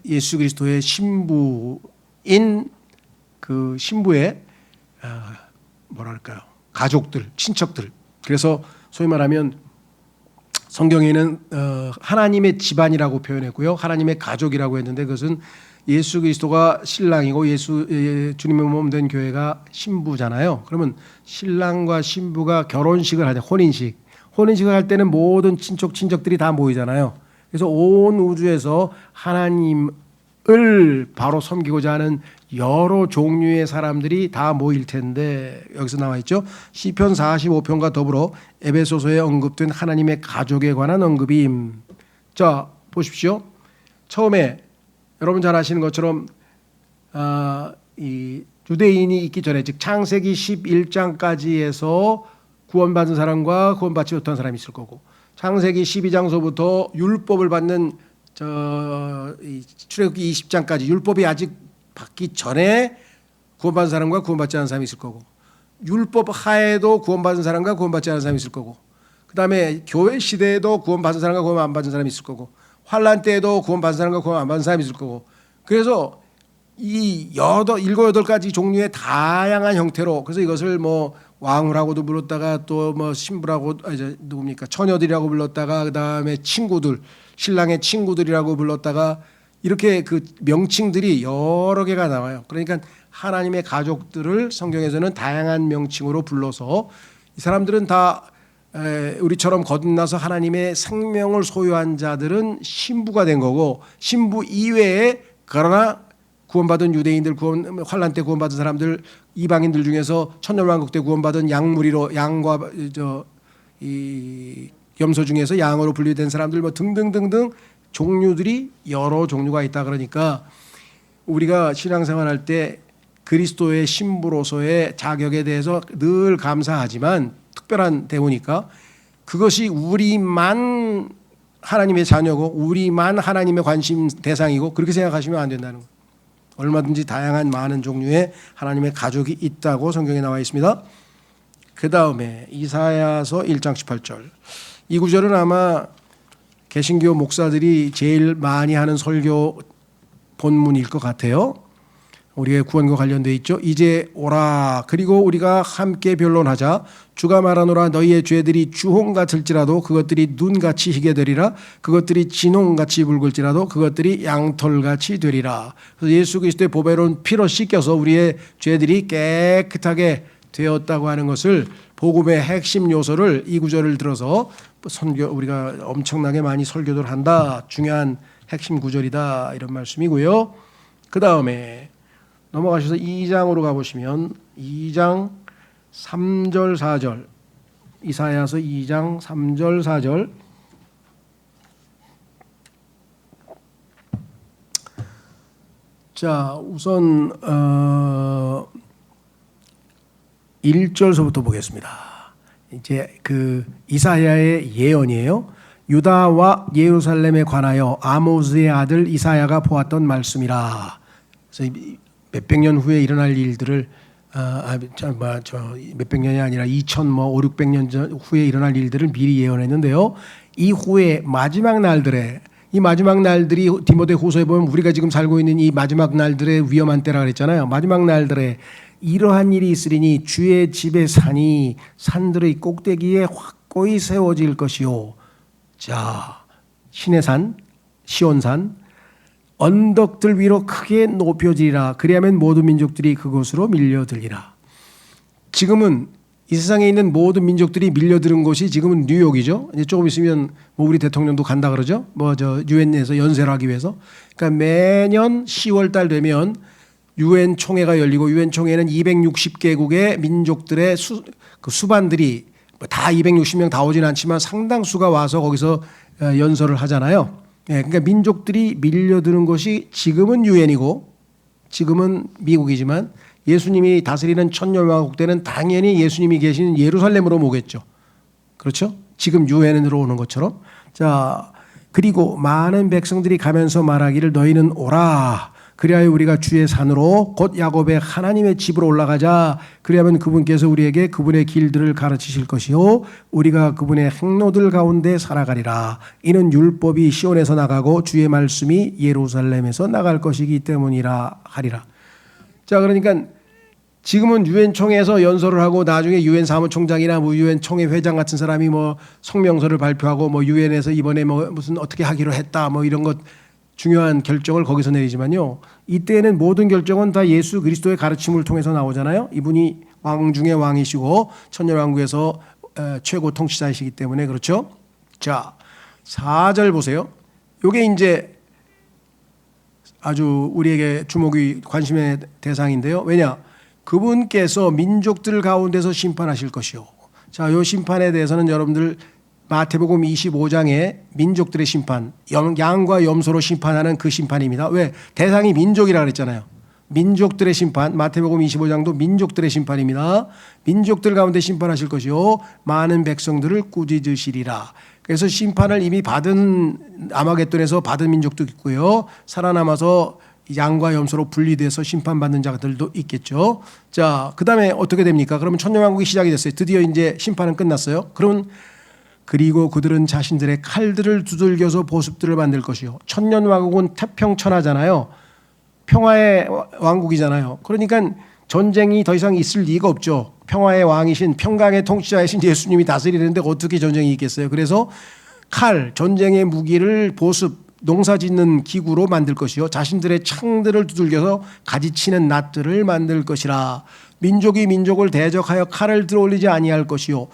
예수 그리스도의 신부인 그 신부의 뭐랄까요, 가족들, 친척들. 그래서 소위 말하면 성경에는 하나님의 집안이라고 표현했고요, 하나님의 가족이라고 했는데 그것은 예수 그리스도가 신랑이고 주님의 몸 된 교회가 신부잖아요. 그러면 신랑과 신부가 결혼식을 할 때, 혼인식을 할 때는 모든 친척들이 다 모이잖아요. 그래서 온 우주에서 하나님을 바로 섬기고자 하는 여러 종류의 사람들이 다 모일 텐데, 여기서 나와 있죠. 시편 45편과 더불어 에베소서에 언급된 하나님의 가족에 관한 언급임. 자, 보십시오. 처음에 여러분 잘 아시는 것처럼 이 유대인이 있기 전에, 즉 창세기 11장까지 해서 구원받은 사람과 구원받지 못한 사람이 있을 거고, 창세기 12장서부터 율법을 받는 출애굽기 20장까지 율법이 아직 받기 전에 구원받은 사람과 구원받지 않은 사람이 있을 거고, 율법 하에도 구원받은 사람과 구원받지 않은 사람이 있을 거고, 그 다음에 교회 시대에도 구원받은 사람과 구원 안 받은 사람이 있을 거고, 환란 때에도 구원받은 사람과 구원 안 받은 사람이 있을 거고. 그래서 이 7가지 종류의 다양한 형태로, 그래서 이것을 뭐 왕후라고도 불렀다가 또 뭐 신부라고, 누굽니까, 처녀들이라고 불렀다가, 그 다음에 친구들, 신랑의 친구들이라고 불렀다가, 이렇게 그 명칭들이 여러 개가 나와요. 그러니까 하나님의 가족들을 성경에서는 다양한 명칭으로 불러서, 이 사람들은 다 우리처럼 거듭나서 하나님의 생명을 소유한 자들은 신부가 된 거고, 신부 이외에 그러나 구원받은 유대인들, 환란 때 구원받은 사람들, 이방인들 중에서 천년왕국 때 구원받은 양무리로, 양과 이 염소 중에서 양으로 분리된 사람들 뭐 등등등등 종류들이 여러 종류가 있다. 그러니까 우리가 신앙생활할 때 그리스도의 신부로서의 자격에 대해서 늘 감사하지만, 특별한 대우니까 그것이 우리만 하나님의 자녀고 우리만 하나님의 관심 대상이고 그렇게 생각하시면 안 된다는 거예요. 얼마든지 다양한 많은 종류의 하나님의 가족이 있다고 성경에 나와 있습니다. 그 다음에 이사야서 1장 18절, 이 구절은 아마 개신교 목사들이 제일 많이 하는 설교 본문일 것 같아요. 우리의 구원과 관련되어 있죠. 이제 오라, 그리고 우리가 함께 변론하자. 주가 말하노라, 너희의 죄들이 주홍 같을지라도 그것들이 눈같이 희게 되리라. 그것들이 진홍같이 붉을지라도 그것들이 양털같이 되리라. 그래서 예수 그리스도의 보배로운 피로 씻겨서 우리의 죄들이 깨끗하게 되었다고 하는 것을, 복음의 핵심 요소를 이 구절을 들어서 우리가 엄청나게 많이 설교를 한다. 중요한 핵심 구절이다, 이런 말씀이고요. 그 다음에 넘어가셔서 2장으로 가보시면 2장 3절 4절, 이사야서 2장 3절 4절. 자, 우선 1절서부터 보겠습니다. 이제 그 이사야의 예언이에요. 유다와 예루살렘에 관하여 아모스의 아들 이사야가 보았던 말씀이라. 그래서 몇백 년 후에 일어날 일들을 몇백 년이 아니라 5, 600년 후에 일어날 일들을 미리 예언했는데요. 이 후에 마지막 날들에, 이 마지막 날들이 디모데후서에 보면 우리가 지금 살고 있는 이 마지막 날들의 위험한 때라 그랬잖아요. 마지막 날들에 이러한 일이 있으리니 주의 집의 산이 산들의 꼭대기에 확고히 세워질 것이요. 자, 신의 산, 시온산, 언덕들 위로 크게 높여지리라. 그리하면 모든 민족들이 그곳으로 밀려들리라. 지금은 이 세상에 있는 모든 민족들이 밀려드는 곳이 지금은 뉴욕이죠. 이제 조금 있으면 뭐 우리 대통령도 간다 그러죠. 유엔에서 연설을 하기 위해서. 그러니까 매년 10월 달 되면 유엔 총회가 열리고 유엔 총회는 260개국의 민족들의 수반들이 다 260명 다 오진 않지만 상당수가 와서 거기서 연설을 하잖아요. 그러니까 민족들이 밀려드는 곳이 지금은 유엔이고 지금은 미국이지만 예수님이 다스리는 천년왕국 때는 당연히 예수님이 계신 예루살렘으로 모겠죠. 그렇죠? 지금 유엔으로 오는 것처럼. 자, 그리고 많은 백성들이 가면서 말하기를 너희는 오라. 그리하여 우리가 주의 산으로 곧 야곱의 하나님의 집으로 올라가자. 그리하면 그분께서 우리에게 그분의 길들을 가르치실 것이요 우리가 그분의 행로들 가운데 살아가리라. 이는 율법이 시온에서 나가고 주의 말씀이 예루살렘에서 나갈 것이기 때문이라 하리라. 자, 그러니까 지금은 유엔 총회에서 연설을 하고 나중에 유엔 사무총장이나 뭐 유엔 총회 회장 같은 사람이 뭐 성명서를 발표하고 뭐 유엔에서 이번에 뭐 무슨 어떻게 하기로 했다 뭐 이런 것 중요한 결정을 거기서 내리지만요. 이때는 모든 결정은 다 예수 그리스도의 가르침을 통해서 나오잖아요. 이분이 왕 중의 왕이시고 천년왕국에서 최고 통치자이시기 때문에 그렇죠. 자, 4절 보세요. 이게 이제 아주 우리에게 주목이 관심의 대상인데요. 왜냐? 그분께서 민족들 가운데서 심판하실 것이요. 자, 이 심판에 대해서는 여러분들 마태복음 25장에 민족들의 심판, 양과 염소로 심판하는 그 심판입니다. 왜? 대상이 민족이라 그랬잖아요. 민족들의 심판, 마태복음 25장도 민족들의 심판입니다. 민족들 가운데 심판하실 것이요 많은 백성들을 꾸짖으시리라. 그래서 심판을 이미 받은 아마겟돈에서 받은 민족도 있고요. 살아남아서 양과 염소로 분리돼서 심판받는 자들도 있겠죠. 자, 그다음에 어떻게 됩니까? 그러면 천년왕국이 시작이 됐어요. 드디어 이제 심판은 끝났어요. 그러면 그리고 그들은 자신들의 칼들을 두들겨서 보습들을 만들 것이요. 천년왕국은 태평천하잖아요. 평화의 왕국이잖아요. 그러니까 전쟁이 더 이상 있을 리가 없죠. 평화의 왕이신 평강의 통치자이신 예수님이 다스리는데 어떻게 전쟁이 있겠어요. 그래서 칼, 전쟁의 무기를 보습, 농사짓는 기구로 만들 것이요 자신들의 창들을 두들겨서 가지치는 낫들을 만들 것이라. 민족이 민족을 대적하여 칼을 들어올리지 아니할 것이요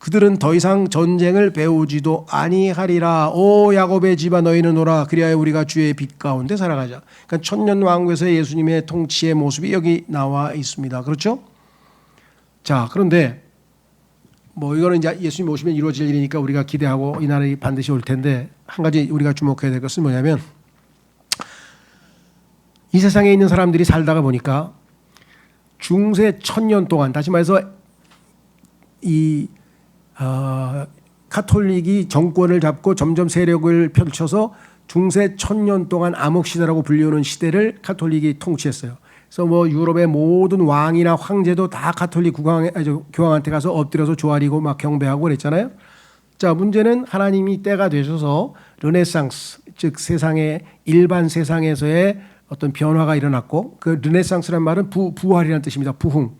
그들은 더 이상 전쟁을 배우지도 아니하리라. 오 야곱의 집아 너희는 오라. 그리하여 우리가 주의 빛 가운데 살아가자. 그러니까 천년왕국에서의 예수님의 통치의 모습이 여기 나와 있습니다. 그렇죠? 자, 그런데 뭐 이거는 이제 예수님 오시면 이루어질 일이니까 우리가 기대하고 이 날이 반드시 올 텐데 한 가지 우리가 주목해야 될 것은 뭐냐면 이 세상에 있는 사람들이 살다가 보니까 중세 1000년 동안 다시 말해서 이 카톨릭이 정권을 잡고 점점 세력을 펼쳐서 중세 1000년 동안 암흑시대라고 불리우는 시대를 카톨릭이 통치했어요. 그래서 뭐 유럽의 모든 왕이나 황제도 다 카톨릭 교황한테 가서 엎드려서 조아리고 막 경배하고 그랬잖아요. 자, 문제는 하나님이 때가 되셔서 르네상스, 즉 세상의 일반 세상에서의 어떤 변화가 일어났고 그 르네상스란 말은 부활이라는 뜻입니다. 부흥.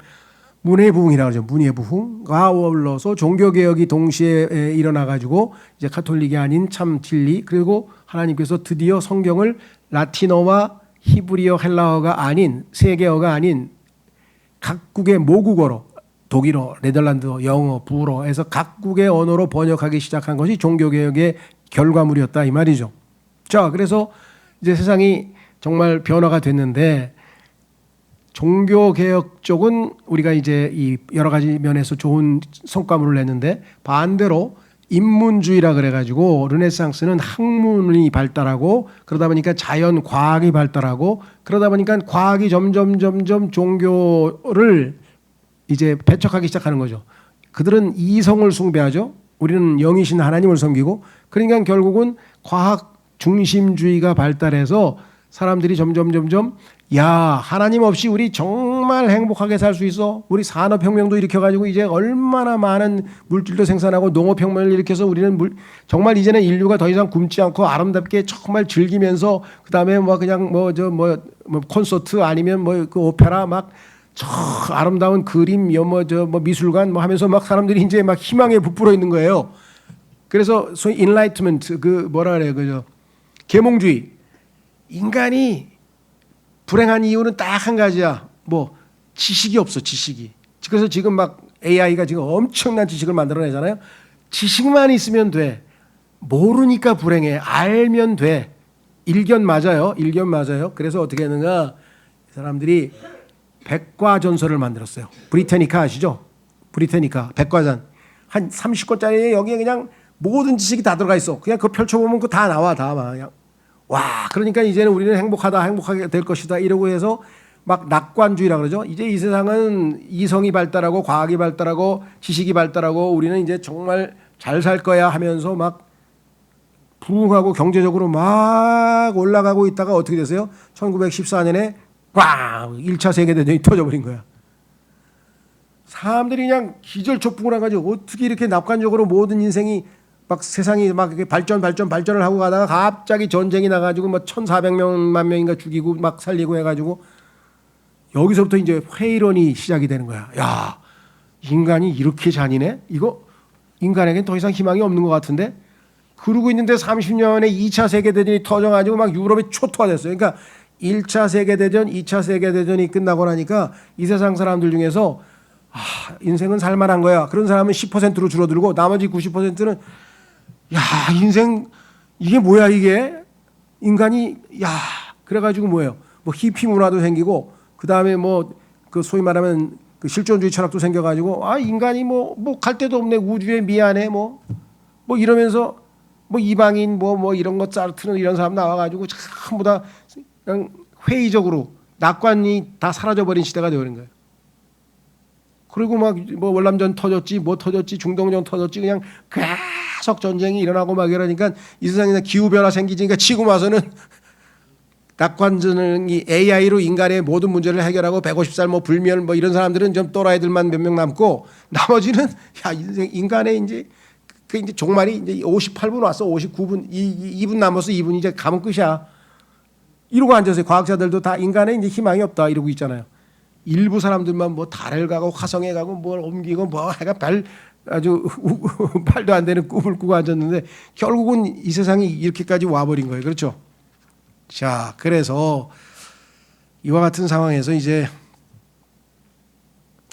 문예부흥이라고 그러죠. 문예부흥과 어울러서 종교개혁이 동시에 일어나가지고 이제 카톨릭이 아닌 참 진리 그리고 하나님께서 드디어 성경을 라틴어와 히브리어 헬라어가 아닌 세계어가 아닌 각국의 모국어로 독일어, 네덜란드어, 영어, 불어에서 각국의 언어로 번역하기 시작한 것이 종교개혁의 결과물이었다 이 말이죠. 자, 그래서 이제 세상이 정말 변화가 됐는데 종교개혁 쪽은 우리가 이제 이 여러 가지 면에서 좋은 성과물을 냈는데 반대로 인문주의라 그래가지고 르네상스는 학문이 발달하고 그러다 보니까 자연 과학이 발달하고 그러다 보니까 과학이 점점 종교를 이제 배척하기 시작하는 거죠. 그들은 이성을 숭배하죠. 우리는 영이신 하나님을 섬기고 그러니까 결국은 과학 중심주의가 발달해서 사람들이 점점 야 하나님 없이 우리 정말 행복하게 살 수 있어. 우리 산업혁명도 일으켜가지고 이제 얼마나 많은 물질도 생산하고 농업혁명을 일으켜서 우리는 정말 이제는 인류가 더 이상 굶지 않고 아름답게 정말 즐기면서 그다음에 뭐 그냥 뭐 콘서트 아니면 뭐 그 오페라 막 저 아름다운 그림 뭐 미술관 뭐 하면서 막 사람들이 이제 막 희망에 부풀어 있는 거예요. 그래서 소위 인라이트먼트 그 뭐라 그래요 그죠 계몽주의. 인간이 불행한 이유는 딱 한 가지야. 뭐 지식이 없어 지식이. 그래서 지금 막 AI가 지금 엄청난 지식을 만들어내잖아요. 지식만 있으면 돼. 모르니까 불행해. 알면 돼. 일견 맞아요. 일견 맞아요. 그래서 어떻게 했는가 사람들이 백과전서를 만들었어요. 브리테니카 아시죠? 브리테니카 백과전 한 30권짜리에 여기에 그냥 모든 지식이 다 들어가 있어. 그냥 그거 펼쳐보면 그거 다 나와 다 그냥. 와 그러니까 이제는 우리는 행복하게 될 것이다 이러고 해서 막 낙관주의라 그러죠. 이제 이 세상은 이성이 발달하고 과학이 발달하고 지식이 발달하고 우리는 이제 정말 잘 살 거야 하면서 막 부흥하고 경제적으로 막 올라가고 있다가 어떻게 됐어요? 1914년에 꽝 1차 세계대전이 터져버린 거야. 사람들이 그냥 기절초풍을 해가지고 어떻게 이렇게 낙관적으로 모든 인생이 막 세상이 막 발전을 하고 가다가 갑자기 전쟁이 나가지고 뭐 1,400만 명인가 죽이고 막 살리고 해가지고 여기서부터 이제 회의론이 시작이 되는 거야. 야, 인간이 이렇게 잔인해? 이거 인간에겐 더 이상 희망이 없는 것 같은데? 그러고 있는데 30년에 2차 세계대전이 터져가지고 막 유럽이 초토화됐어요. 그러니까 1차 세계대전, 2차 세계대전이 끝나고 나니까 이 세상 사람들 중에서 인생은 살만한 거야. 그런 사람은 10%로 줄어들고 나머지 90%는 야 인생 이게 뭐야 이게 인간이 야 그래가지고 뭐예요 뭐 히피 문화도 생기고 그 다음에 뭐 그 소위 말하면 그 실존주의 철학도 생겨가지고 인간이 뭐 갈 데도 없네 우주에 미안해 뭐 이러면서 뭐 이방인 뭐 이런 거 짜르트는 이런 사람 나와가지고 전부 다 그냥 회의적으로 낙관이 다 사라져버린 시대가 되어버린 거예요. 그리고 막 뭐 월남전 터졌지 뭐 터졌지 중동전 터졌지 그냥 계속 전쟁이 일어나고 막 이러니까 이 세상에 기후변화 생기니까 지금 와서는 낙관전이 AI로 인간의 모든 문제를 해결하고 150살 뭐 불멸 뭐 이런 사람들은 좀 또라이들만 몇 명 남고 나머지는 야 인간의 이제 그 이제 종말이 이제 58분 왔어 59분 2분 남았어 2분 이제 가면 끝이야 이러고 앉아서 과학자들도 다 인간의 이제 희망이 없다 이러고 있잖아요. 일부 사람들만 뭐 달을 가고 화성에 가고 뭘 옮기고 뭐 해가 아주 말도 안 되는 꿈을 꾸고 앉았는데 결국은 이 세상이 이렇게까지 와버린 거예요. 그렇죠? 자, 그래서 이와 같은 상황에서 이제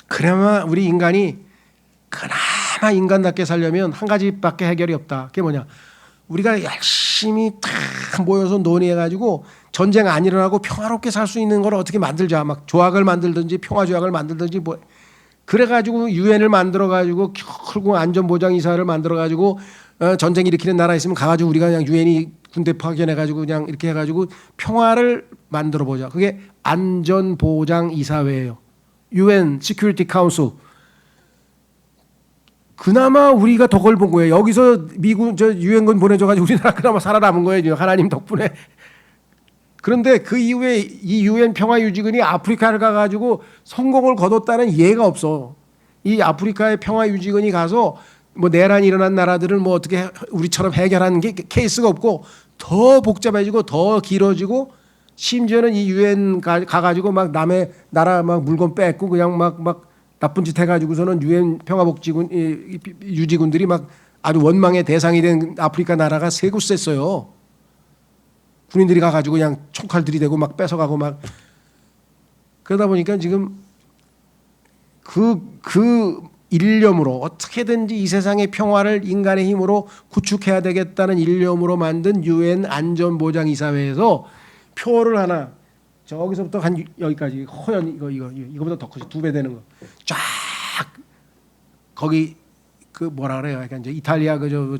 그나마 우리 인간이 그나마 인간답게 살려면 한 가지밖에 해결이 없다. 그게 뭐냐? 우리가 열심히 딱 모여서 논의해가지고 전쟁 안 일어나고 평화롭게 살 수 있는 걸 어떻게 만들자. 막 조약을 만들든지 평화조약을 만들든지 뭐 그래가지고 유엔을 만들어가지고 결국 안전보장이사를 만들어가지고 전쟁 일으키는 나라 있으면 가가지고 우리가 그냥 유엔이 군대 파견해가지고 그냥 이렇게 해가지고 평화를 만들어보자. 그게 안전보장이사회예요. UN Security Council. 그나마 우리가 덕을 본 거예요. 여기서 미국 유엔군 보내줘가지고 우리나라 그나마 살아남은 거예요. 하나님 덕분에. 그런데 그 이후에 이 유엔 평화유지군이 아프리카를 가가지고 성공을 거뒀다는 예가 없어. 이 아프리카의 평화유지군이 가서 뭐 내란이 일어난 나라들을 뭐 어떻게 우리처럼 해결하는 게 케이스가 없고 더 복잡해지고 더 길어지고 심지어는 이 유엔 가가지고 막 남의 나라 막 물건 뺏고 그냥 막 나쁜 짓 해가지고서는 유엔 평화복지군 유지군들이 막 아주 원망의 대상이 된 아프리카 나라가 세고 셌어요. 군인들이 가가지고 그냥 총칼 들이대고 막 뺏어가고 막 그러다 보니까 지금 그 일념으로 어떻게든지 이 세상의 평화를 인간의 힘으로 구축해야 되겠다는 일념으로 만든 유엔 안전보장이사회에서 표를 하나 저기서부터 한 여기까지 허연 이거보다 더 크지 2배 되는 거 쫙 거기 그 뭐라 그래요? 약간 이제 이탈리아 그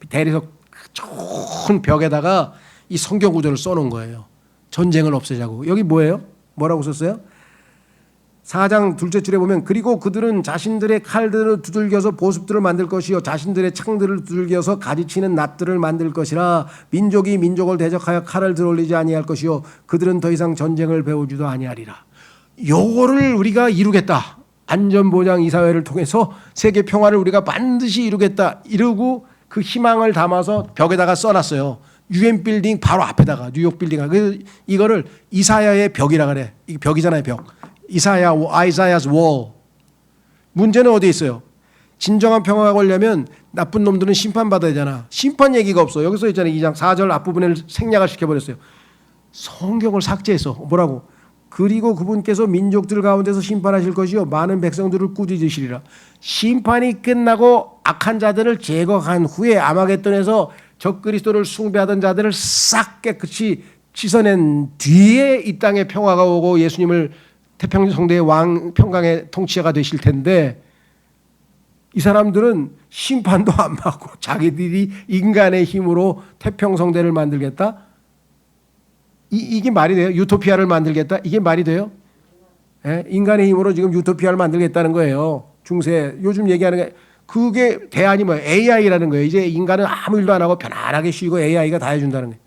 대리석 좋은 벽에다가 이 성경 구절을 써놓은 거예요. 전쟁을 없애자고. 여기 뭐예요? 뭐라고 썼어요? 4장 둘째 줄에 보면 그리고 그들은 자신들의 칼들을 두들겨서 보습들을 만들 것이요 자신들의 창들을 두들겨서 가지치는 낫들을 만들 것이라 민족이 민족을 대적하여 칼을 들어올리지 아니할 것이요 그들은 더 이상 전쟁을 배우지도 아니하리라. 요거를 우리가 이루겠다. 안전보장 이사회를 통해서 세계 평화를 우리가 반드시 이루겠다. 이러고 그 희망을 담아서 벽에다가 써놨어요. UN 빌딩 바로 앞에다가 뉴욕 빌딩. 그래서 이거를 이사야의 벽이라 그래. 이게 벽이잖아요, 벽. 아이사야's wall. 문제는 어디에 있어요? 진정한 평화가 오려면 나쁜 놈들은 심판받아야 되잖아. 심판 얘기가 없어. 여기서 있잖아요. 2장 4절 앞부분을 생략을 시켜버렸어요. 성경을 삭제해서 뭐라고? 그리고 그분께서 민족들 가운데서 심판하실 것이요 많은 백성들을 꾸짖으시리라. 심판이 끝나고 악한 자들을 제거한 후에 아마겟돈에서 적그리스도를 숭배하던 자들을 싹 깨끗이 씻어낸 뒤에 이 땅에 평화가 오고 예수님을 태평성대의 왕 평강의 통치자가 되실 텐데 이 사람들은 심판도 안 받고 자기들이 인간의 힘으로 태평성대를 만들겠다? 이게 말이 돼요? 유토피아를 만들겠다? 이게 말이 돼요? 예? 인간의 힘으로 지금 유토피아를 만들겠다는 거예요. 중세 요즘 얘기하는 게 그게 대안이 뭐예요? AI라는 거예요. 이제 인간은 아무 일도 안 하고 편안하게 쉬고 AI가 다 해준다는 거예요.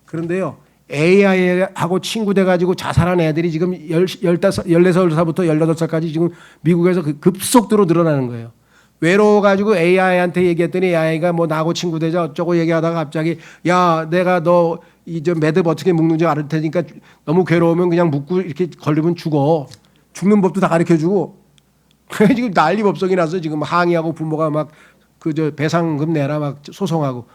그런데요. AI하고 친구 돼가지고 자살한 애들이 지금 14살부터 18살까지 지금 미국에서 급속도로 늘어나는 거예요. 외로워가지고 AI한테 얘기했더니 AI가 뭐 나하고 친구 되자 어쩌고 얘기하다가 갑자기 야 내가 너 이제 매듭 어떻게 묶는지 알 테니까 너무 괴로우면 그냥 묶고 이렇게 걸리면 죽어. 죽는 법도 다 가르쳐주고 지금 난리법석이 나서 지금 항의하고 부모가 막 그 저 배상금 내라 막 소송하고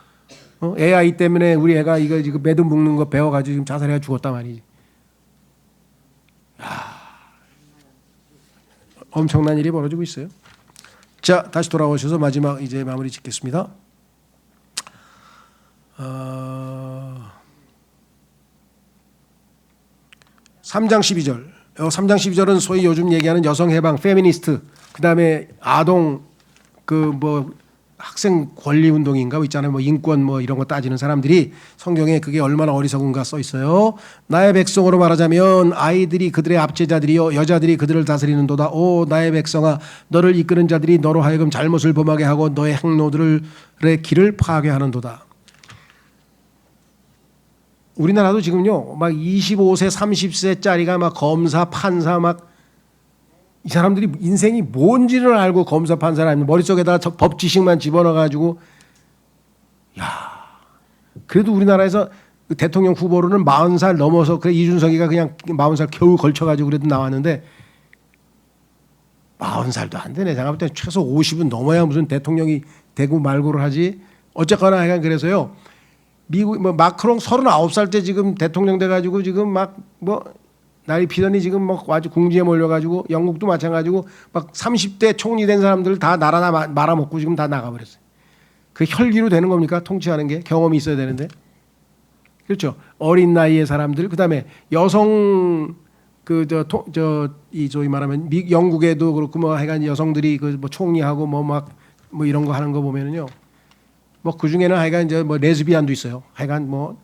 AI 때문에 우리 애가 이거 지금 매듭 묶는 거 배워가지고 지금 자살해가 죽었단 말이지. 야, 엄청난 일이 벌어지고 있어요. 자, 다시 돌아오셔서 마지막 이제 마무리 짓겠습니다. 3장 12절. 3장 12절은 소위 요즘 얘기하는 여성 해방, 페미니스트, 그다음에 아동 그 뭐 학생 권리 운동인가 있잖아요. 뭐 인권 뭐 이런 거 따지는 사람들이 성경에 그게 얼마나 어리석은가 써 있어요. 나의 백성으로 말하자면 아이들이 그들의 압제자들이요 여자들이 그들을 다스리는도다. 오 나의 백성아 너를 이끄는 자들이 너로 하여금 잘못을 범하게 하고 너의 행로들의 길을 파괴하는도다. 우리나라도 지금요 막 25세 30세짜리가 막 검사 판사 막 이 사람들이 인생이 뭔지를 알고 검사 판사를 아니면 머릿속에다가 법 지식만 집어넣어가지고 야 그래도 우리나라에서 대통령 후보로는 40살 넘어서 그래 이준석이가 그냥 40살 겨우 걸쳐가지고 그래도 나왔는데 40살도 안 되네. 제가 볼 때 최소 50은 넘어야 무슨 대통령이 되고 말고를 하지. 어쨌거나 하여간 그래서요. 미국 뭐 마크롱 39살 때 지금 대통령 돼가지고 지금 막 뭐 날이 피더니 지금 뭐 아주 궁지에 몰려가지고 영국도 마찬가지고 막 30대 총리 된 사람들 다 나라 말아먹고 지금 다 나가버렸어요. 그 혈기로 되는 겁니까? 통치하는 게 경험이 있어야 되는데 그렇죠. 어린 나이의 사람들 그다음에 여성 그 이 저희 말하면 영국에도 그렇고 뭐 하여간 여성들이 그 뭐 총리하고 뭐 막 뭐 이런 거 하는 거 보면은요. 뭐 그 중에는 하여간 이제 뭐 레즈비안도 있어요. 하여간 뭐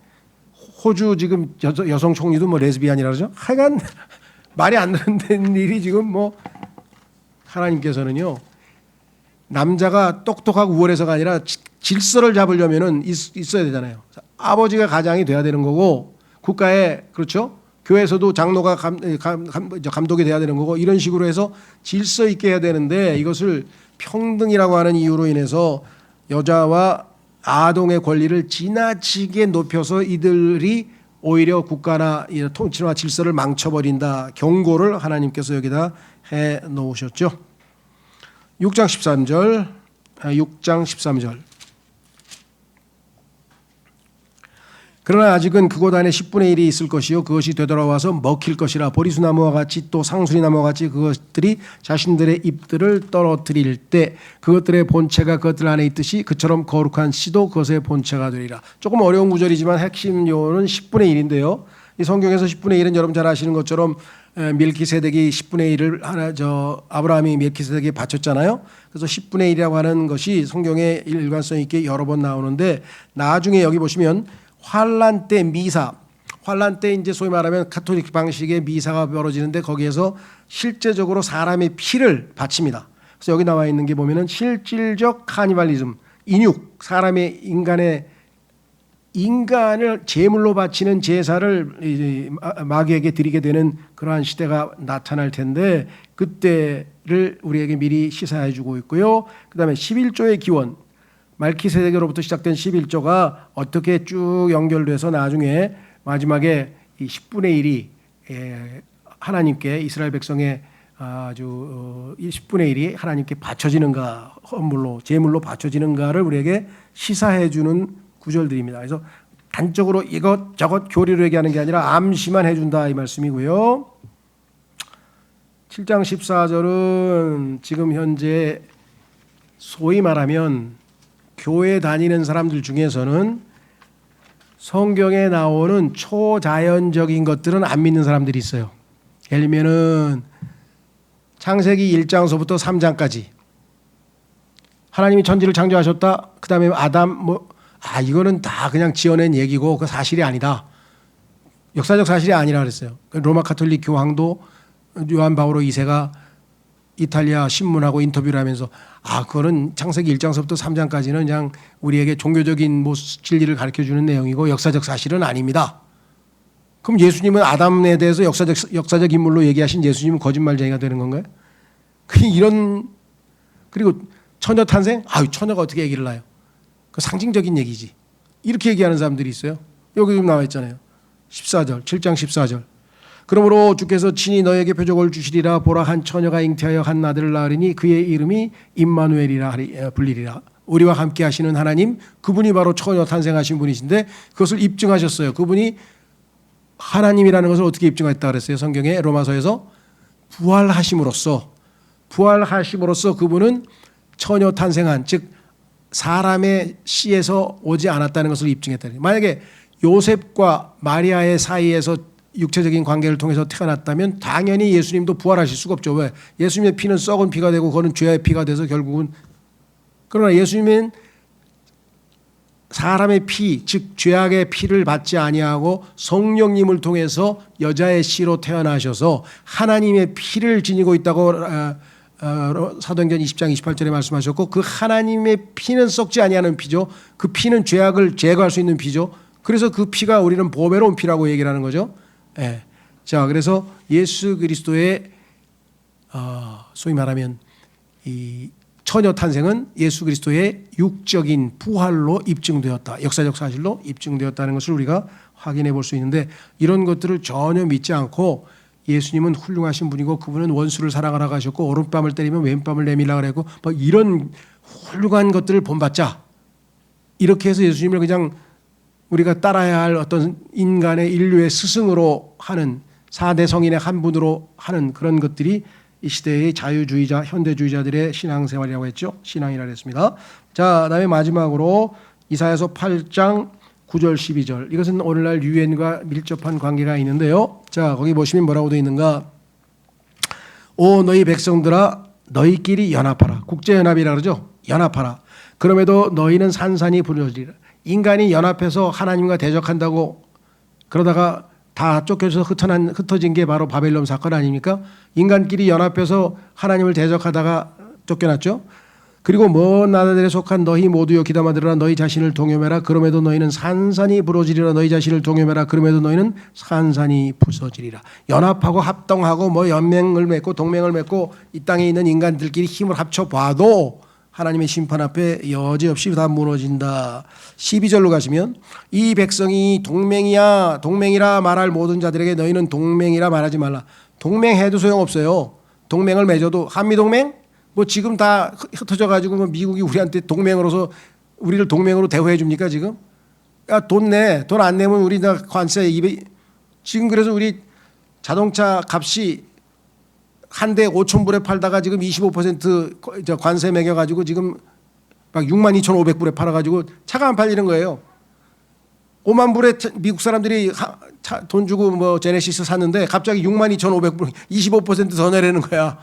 호주 지금 여성 총리도 뭐 레즈비안이라 그러죠. 하여간 말이 안 되는 일이 지금 뭐 하나님께서는요. 남자가 똑똑하고 우월해서가 아니라 질서를 잡으려면은 있어야 되잖아요. 아버지가 가장이 돼야 되는 거고 국가에 그렇죠. 교회에서도 장로가 감독이 돼야 되는 거고 이런 식으로 해서 질서 있게 해야 되는데 이것을 평등이라고 하는 이유로 인해서 여자와 아동의 권리를 지나치게 높여서 이들이 오히려 국가나 통치나 질서를 망쳐버린다. 경고를 하나님께서 여기다 해 놓으셨죠. 6장 13절. 그러나 아직은 그곳 안에 10분의 1이 있을 것이요 그것이 되돌아와서 먹힐 것이라 보리수나무와 같이 또 상수리나무와 같이 그것들이 자신들의 잎들을 떨어뜨릴 때 그것들의 본체가 그것들 안에 있듯이 그처럼 거룩한 씨도 그것의 본체가 되리라. 조금 어려운 구절이지만 핵심 요는 10분의 1인데요. 이 성경에서 10분의 1은 여러분 잘 아시는 것처럼 멜키세덱이 10분의 1을 아브라함이 멜키세덱에게 바쳤잖아요. 그래서 10분의 1이라고 하는 것이 성경에 일관성 있게 여러 번 나오는데 나중에 여기 보시면 환란 때 미사 환란 때 이제 소위 말하면 가톨릭 방식의 미사가 벌어지는데 거기에서 실제적으로 사람의 피를 바칩니다. 그래서 여기 나와 있는 게 보면은 실질적 카니발리즘, 인육, 사람의 인간을 제물로 바치는 제사를 마귀에게 드리게 되는 그러한 시대가 나타날 텐데 그때를 우리에게 미리 시사해 주고 있고요. 그다음에 11조의 기원, 말키세덱으로부터 시작된 11조가 어떻게 쭉 연결돼서 나중에 마지막에 이 10분의 1이 하나님께 이스라엘 백성의 아주 10분의 1이 하나님께 바쳐지는가, 헌물로 제물로 바쳐지는가를 우리에게 시사해 주는 구절들입니다. 그래서 단적으로 이것저것 교리로 얘기하는 게 아니라 암시만 해준다 이 말씀이고요. 7장 14절은 지금 현재 소위 말하면 교회 다니는 사람들 중에서는 성경에 나오는 초자연적인 것들은 안 믿는 사람들이 있어요. 예를 들면은 창세기 1장서부터 3장까지 하나님이 천지를 창조하셨다. 그 다음에 아담 이거는 다 그냥 지어낸 얘기고 그 사실이 아니다. 역사적 사실이 아니라 그랬어요. 로마 가톨릭 교황도 요한 바오로 2세가 이탈리아 신문하고 인터뷰를 하면서 그거는 창세기 1장서부터 3장까지는 그냥 우리에게 종교적인 진리를 가르쳐주는 내용이고 역사적 사실은 아닙니다. 그럼 예수님은 아담에 대해서 역사적 인물로 얘기하신 예수님은 거짓말쟁이가 되는 건가요? 그리고 처녀 탄생? 처녀가 어떻게 얘기를 나요? 그 상징적인 얘기지. 이렇게 얘기하는 사람들이 있어요. 여기 지금 나와 있잖아요. 14절, 7장 14절. 그러므로 주께서 친히 너에게 표적을 주시리라. 보라, 한 처녀가 잉태하여 한 아들을 낳으리니 그의 이름이 임마누엘이라 불리리라. 우리와 함께 하시는 하나님, 그분이 바로 처녀 탄생하신 분이신데 그것을 입증하셨어요. 그분이 하나님이라는 것을 어떻게 입증했다 그랬어요? 성경에 로마서에서 부활하심으로써 그분은 처녀 탄생한, 즉 사람의 씨에서 오지 않았다는 것을 입증했다. 만약에 요셉과 마리아의 사이에서 육체적인 관계를 통해서 태어났다면 당연히 예수님도 부활하실 수가 없죠. 왜? 예수님의 피는 썩은 피가 되고 그거는 죄의 피가 돼서 결국은, 그러나 예수님은 사람의 피, 즉 죄악의 피를 받지 아니하고 성령님을 통해서 여자의 씨로 태어나셔서 하나님의 피를 지니고 있다고 사도행전 20장 28절에 말씀하셨고, 그 하나님의 피는 썩지 아니하는 피죠. 그 피는 죄악을 제거할 수 있는 피죠. 그래서 그 피가 우리는 보배로운 피라고 얘기를 하는 거죠. 자, 그래서 예수 그리스도의 소위 말하면 이 처녀 탄생은 예수 그리스도의 육적인 부활로 입증되었다. 역사적 사실로 입증되었다는 것을 우리가 확인해 볼 수 있는데, 이런 것들을 전혀 믿지 않고 예수님은 훌륭하신 분이고 그분은 원수를 사랑하라고 하셨고 오른뺨을 때리면 왼뺨을 내밀라고 그랬고 이런 훌륭한 것들을 본받자, 이렇게 해서 예수님을 그냥 우리가 따라야 할 어떤 인간의 인류의 스승으로 하는, 4대 성인의 한 분으로 하는 그런 것들이 이 시대의 자유주의자, 현대주의자들의 신앙생활이라고 했죠. 신앙이라고 했습니다. 자, 그다음에 마지막으로 이사야서 8장 9절 12절. 이것은 오늘날 유엔과 밀접한 관계가 있는데요. 자, 거기 보시면 뭐라고 되어 있는가? 오 너희 백성들아, 너희끼리 연합하라. 국제연합이라 그러죠. 연합하라. 그럼에도 너희는 산산이 부러지리라. 인간이 연합해서 하나님과 대적한다고 그러다가 다 쫓겨서 흩어진 게 바로 바벨론 사건 아닙니까? 인간끼리 연합해서 하나님을 대적하다가 쫓겨났죠. 그리고 먼 나라들에 속한 너희 모두여 귀담아 들으라. 너희 자신을 동요매라. 그럼에도 너희는 산산이 부러지리라. 너희 자신을 동요매라. 그럼에도 너희는 산산이 부서지리라. 연합하고 합동하고 연맹을 맺고 동맹을 맺고 이 땅에 있는 인간들끼리 힘을 합쳐 봐도 하나님의 심판 앞에 여지없이 다 무너진다. 12절로 가시면 이 백성이 동맹이라 말할 모든 자들에게 너희는 동맹이라 말하지 말라. 동맹해도 소용없어요. 동맹을 맺어도 한미동맹? 지금 다 흩어져 가지고 미국이 우리한테 동맹으로서 우리를 동맹으로 대우해 줍니까 지금? 야, 돈 내. 돈 안 내면 우리 다 관세 200. 지금 그래서 우리 자동차 값이 한 대 5,000불에 팔다가 지금 25% 관세 매겨 가지고 지금 막 62,500불에 팔아 가지고 차가 안 팔리는 거예요. 5만 불에 미국 사람들이 돈 주고 제네시스 샀는데 갑자기 62,500불 25% 더 내라는 거야.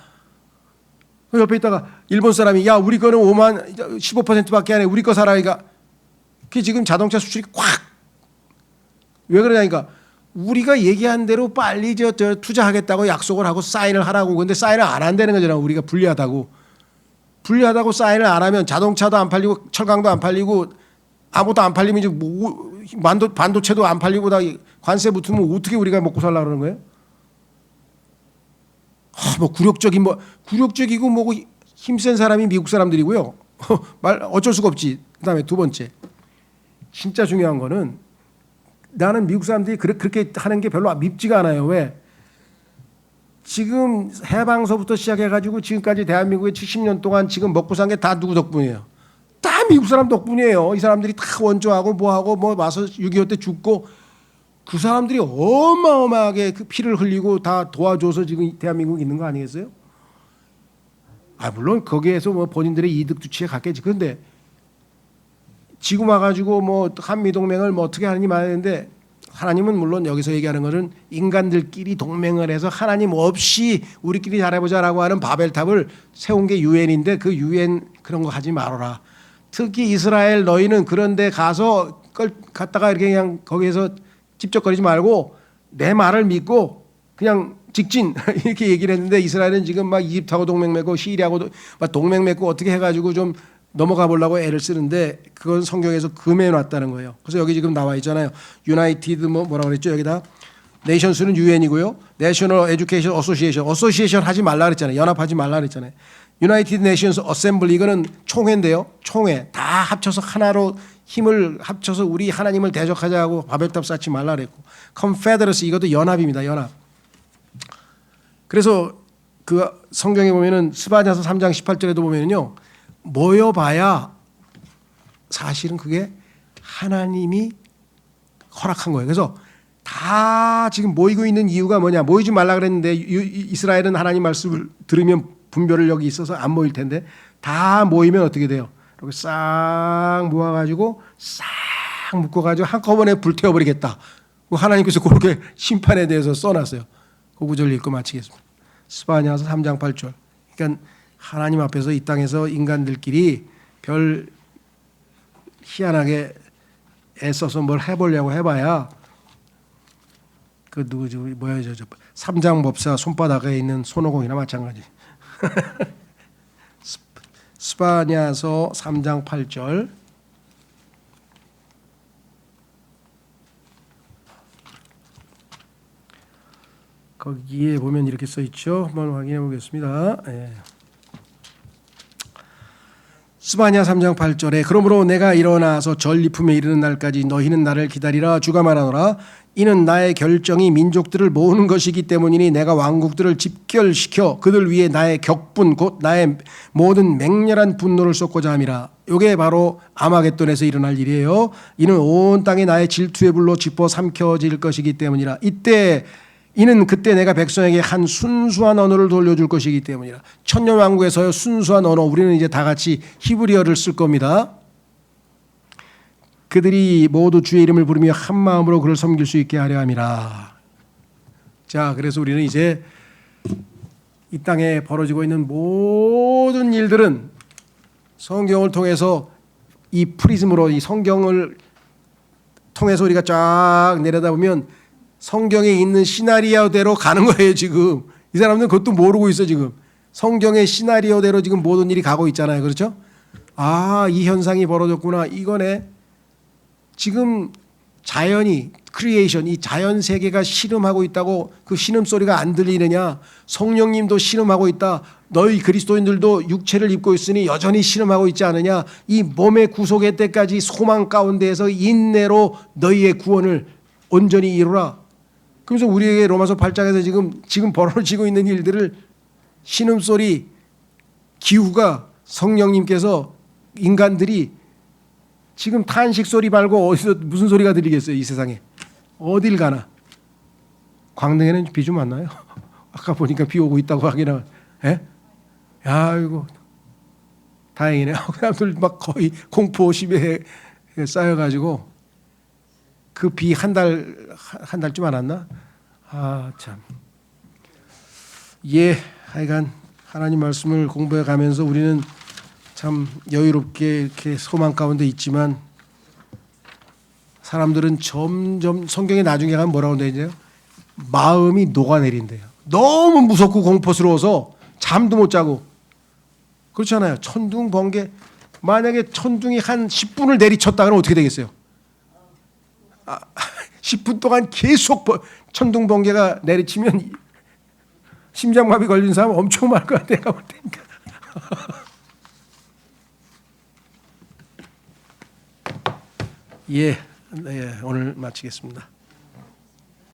옆에 있다가 일본 사람이 야 우리 거는 5만 15%밖에 안 해. 우리 거 사라. 그게 지금 자동차 수출이 꽉. 왜 그러냐니까 우리가 얘기한 대로 빨리 저 투자하겠다고 약속을 하고 사인을 하라고. 근데 사인을 안 한다는 거잖아. 우리가 불리하다고 사인을 안 하면 자동차도 안 팔리고 철강도 안 팔리고 아무것도 안 팔리면 이제 반도체도 안 팔리고 다 관세 붙으면 어떻게 우리가 먹고 살라 그러는 거예요? 굴욕적이고 뭐 힘센 사람이 미국 사람들이고요. 말 어쩔 수가 없지. 그다음에 두 번째, 진짜 중요한 거는 나는 미국 사람들이 그렇게 하는 게 별로 밉지가 않아요. 왜? 지금 해방서부터 시작해가지고 지금까지 대한민국에 70년 동안 지금 먹고 산 게 다 누구 덕분이에요? 다 미국 사람 덕분이에요. 이 사람들이 다 원조하고 뭐하고 뭐 와서 6.25 때 죽고 그 사람들이 어마어마하게 그 피를 흘리고 다 도와줘서 지금 대한민국이 있는 거 아니겠어요? 물론 거기에서 뭐 본인들의 이득도 취해갔겠지. 그런데 지금 와가지고 뭐 한미동맹을 뭐 어떻게 하느니 말하는데 하나님은 물론 여기서 얘기하는 것은 인간들끼리 동맹을 해서 하나님 없이 우리끼리 잘해보자라고 하는 바벨탑을 세운 게 유엔인데 그 유엔 그런 거 하지 말아라. 특히 이스라엘 너희는 그런데 가서 갔다가 이렇게 그냥 거기에서 찝쩍거리지 말고 내 말을 믿고 그냥 직진 이렇게 얘기를 했는데 이스라엘은 지금 막 이집트하고 동맹 맺고 시리아하고 막 동맹 맺고 어떻게 해가지고 좀 넘어가 보려고 애를 쓰는데 그건 성경에서 금해놨다는 거예요. 그래서 여기 지금 나와 있잖아요. 유나이티드 뭐라 그랬죠? 여기다 네이션스는 유엔이고요. 내셔널 에듀케이션 어소시에이션 하지 말라 그랬잖아요. 연합하지 말라 그랬잖아요. 유나이티드 네이션스 어셈블리 이거는 총회인데요. 총회 다 합쳐서 하나로 힘을 합쳐서 우리 하나님을 대적하자고 바벨탑 쌓지 말라 그랬고 컨페더러시 이것도 연합입니다. 연합. 그래서 그 성경에 보면은 스바냐서 3장 18절에도 보면은요. 모여봐야 사실은 그게 하나님이 허락한 거예요. 그래서 다 지금 모이고 있는 이유가 뭐냐. 모이지 말라 그랬는데 이스라엘은 하나님 말씀을 들으면 분별을 여기 있어서 안 모일 텐데 다 모이면 어떻게 돼요? 이렇게 싹 모아가지고 싹 묶어가지고 한꺼번에 불태워버리겠다. 하나님께서 그렇게 심판에 대해서 써놨어요. 그 구절 읽고 마치겠습니다. 스바냐서 3장 8절. 그러니까 하나님 앞에서 이 땅에서 인간들끼리 별 희한하게 애써서 뭘 해보려고 해봐야 그 누구지 뭐야 저 삼장 법사 손바닥에 있는 손오공이나 마찬가지. 스바냐서 3장 8절. 거기에 보면 이렇게 써 있죠. 한번 확인해 보겠습니다. 예. 스바냐 3장 8절에 그러므로 내가 일어나서 전리품에 이르는 날까지 너희는 나를 기다리라. 주가 말하노라. 이는 나의 결정이 민족들을 모으는 것이기 때문이니 내가 왕국들을 집결시켜 그들 위에 나의 격분 곧 나의 모든 맹렬한 분노를 쏟고자 함이라. 이게 바로 아마겟돈에서 일어날 일이에요. 이는 온 땅이 나의 질투의 불로 짚어 삼켜질 것이기 때문이라. 이는 그때 내가 백성에게 한 순수한 언어를 돌려줄 것이기 때문이라. 천년왕국에서의 순수한 언어, 우리는 이제 다 같이 히브리어를 쓸 겁니다. 그들이 모두 주의 이름을 부르며 한 마음으로 그를 섬길 수 있게 하려 함이라. 자, 그래서 우리는 이제 이 땅에 벌어지고 있는 모든 일들은 성경을 통해서 이 프리즘으로 이 성경을 통해서 우리가 쫙 내려다보면 성경에 있는 시나리오대로 가는 거예요. 지금 이 사람들은 그것도 모르고 있어. 지금 성경의 시나리오대로 지금 모든 일이 가고 있잖아요. 그렇죠? 이 현상이 벌어졌구나. 이거네. 지금 자연이 크리에이션 이 자연 세계가 신음하고 있다고 그 신음소리가 안 들리느냐. 성령님도 신음하고 있다. 너희 그리스도인들도 육체를 입고 있으니 여전히 신음하고 있지 않느냐. 이 몸의 구속의 때까지 소망 가운데에서 인내로 너희의 구원을 온전히 이루라. 그래서 우리에게 로마서 8장에서 지금 벌어지고 있는 일들을 신음소리 기후가 성령님께서 인간들이 지금 탄식 소리 말고 어디서 무슨 소리가 들리겠어요? 이 세상에 어딜 가나. 광릉에는 비 좀 왔나요? 아까 보니까 비 오고 있다고 하기는. 예? 야 이거 다행이네. 사람들 막 거의 공포심에 쌓여가지고 그 비 한 달쯤 안 왔나? 참. 예, 하여간 하나님 말씀을 공부해 가면서 우리는 참 여유롭게 이렇게 소망 가운데 있지만 사람들은 점점 성경에 나중에 가면 뭐라고 되어 있냐요? 마음이 녹아내린대요. 너무 무섭고 공포스러워서 잠도 못 자고. 그렇잖아요. 천둥 번개. 만약에 천둥이 한 10분을 내리쳤다 그러면 어떻게 되겠어요? 10분 동안 계속 천둥 번개가 내리치면 심장마비 걸린 사람 엄청 많을 거야. 내가 볼 테니까. 예, 네, 오늘 마치겠습니다.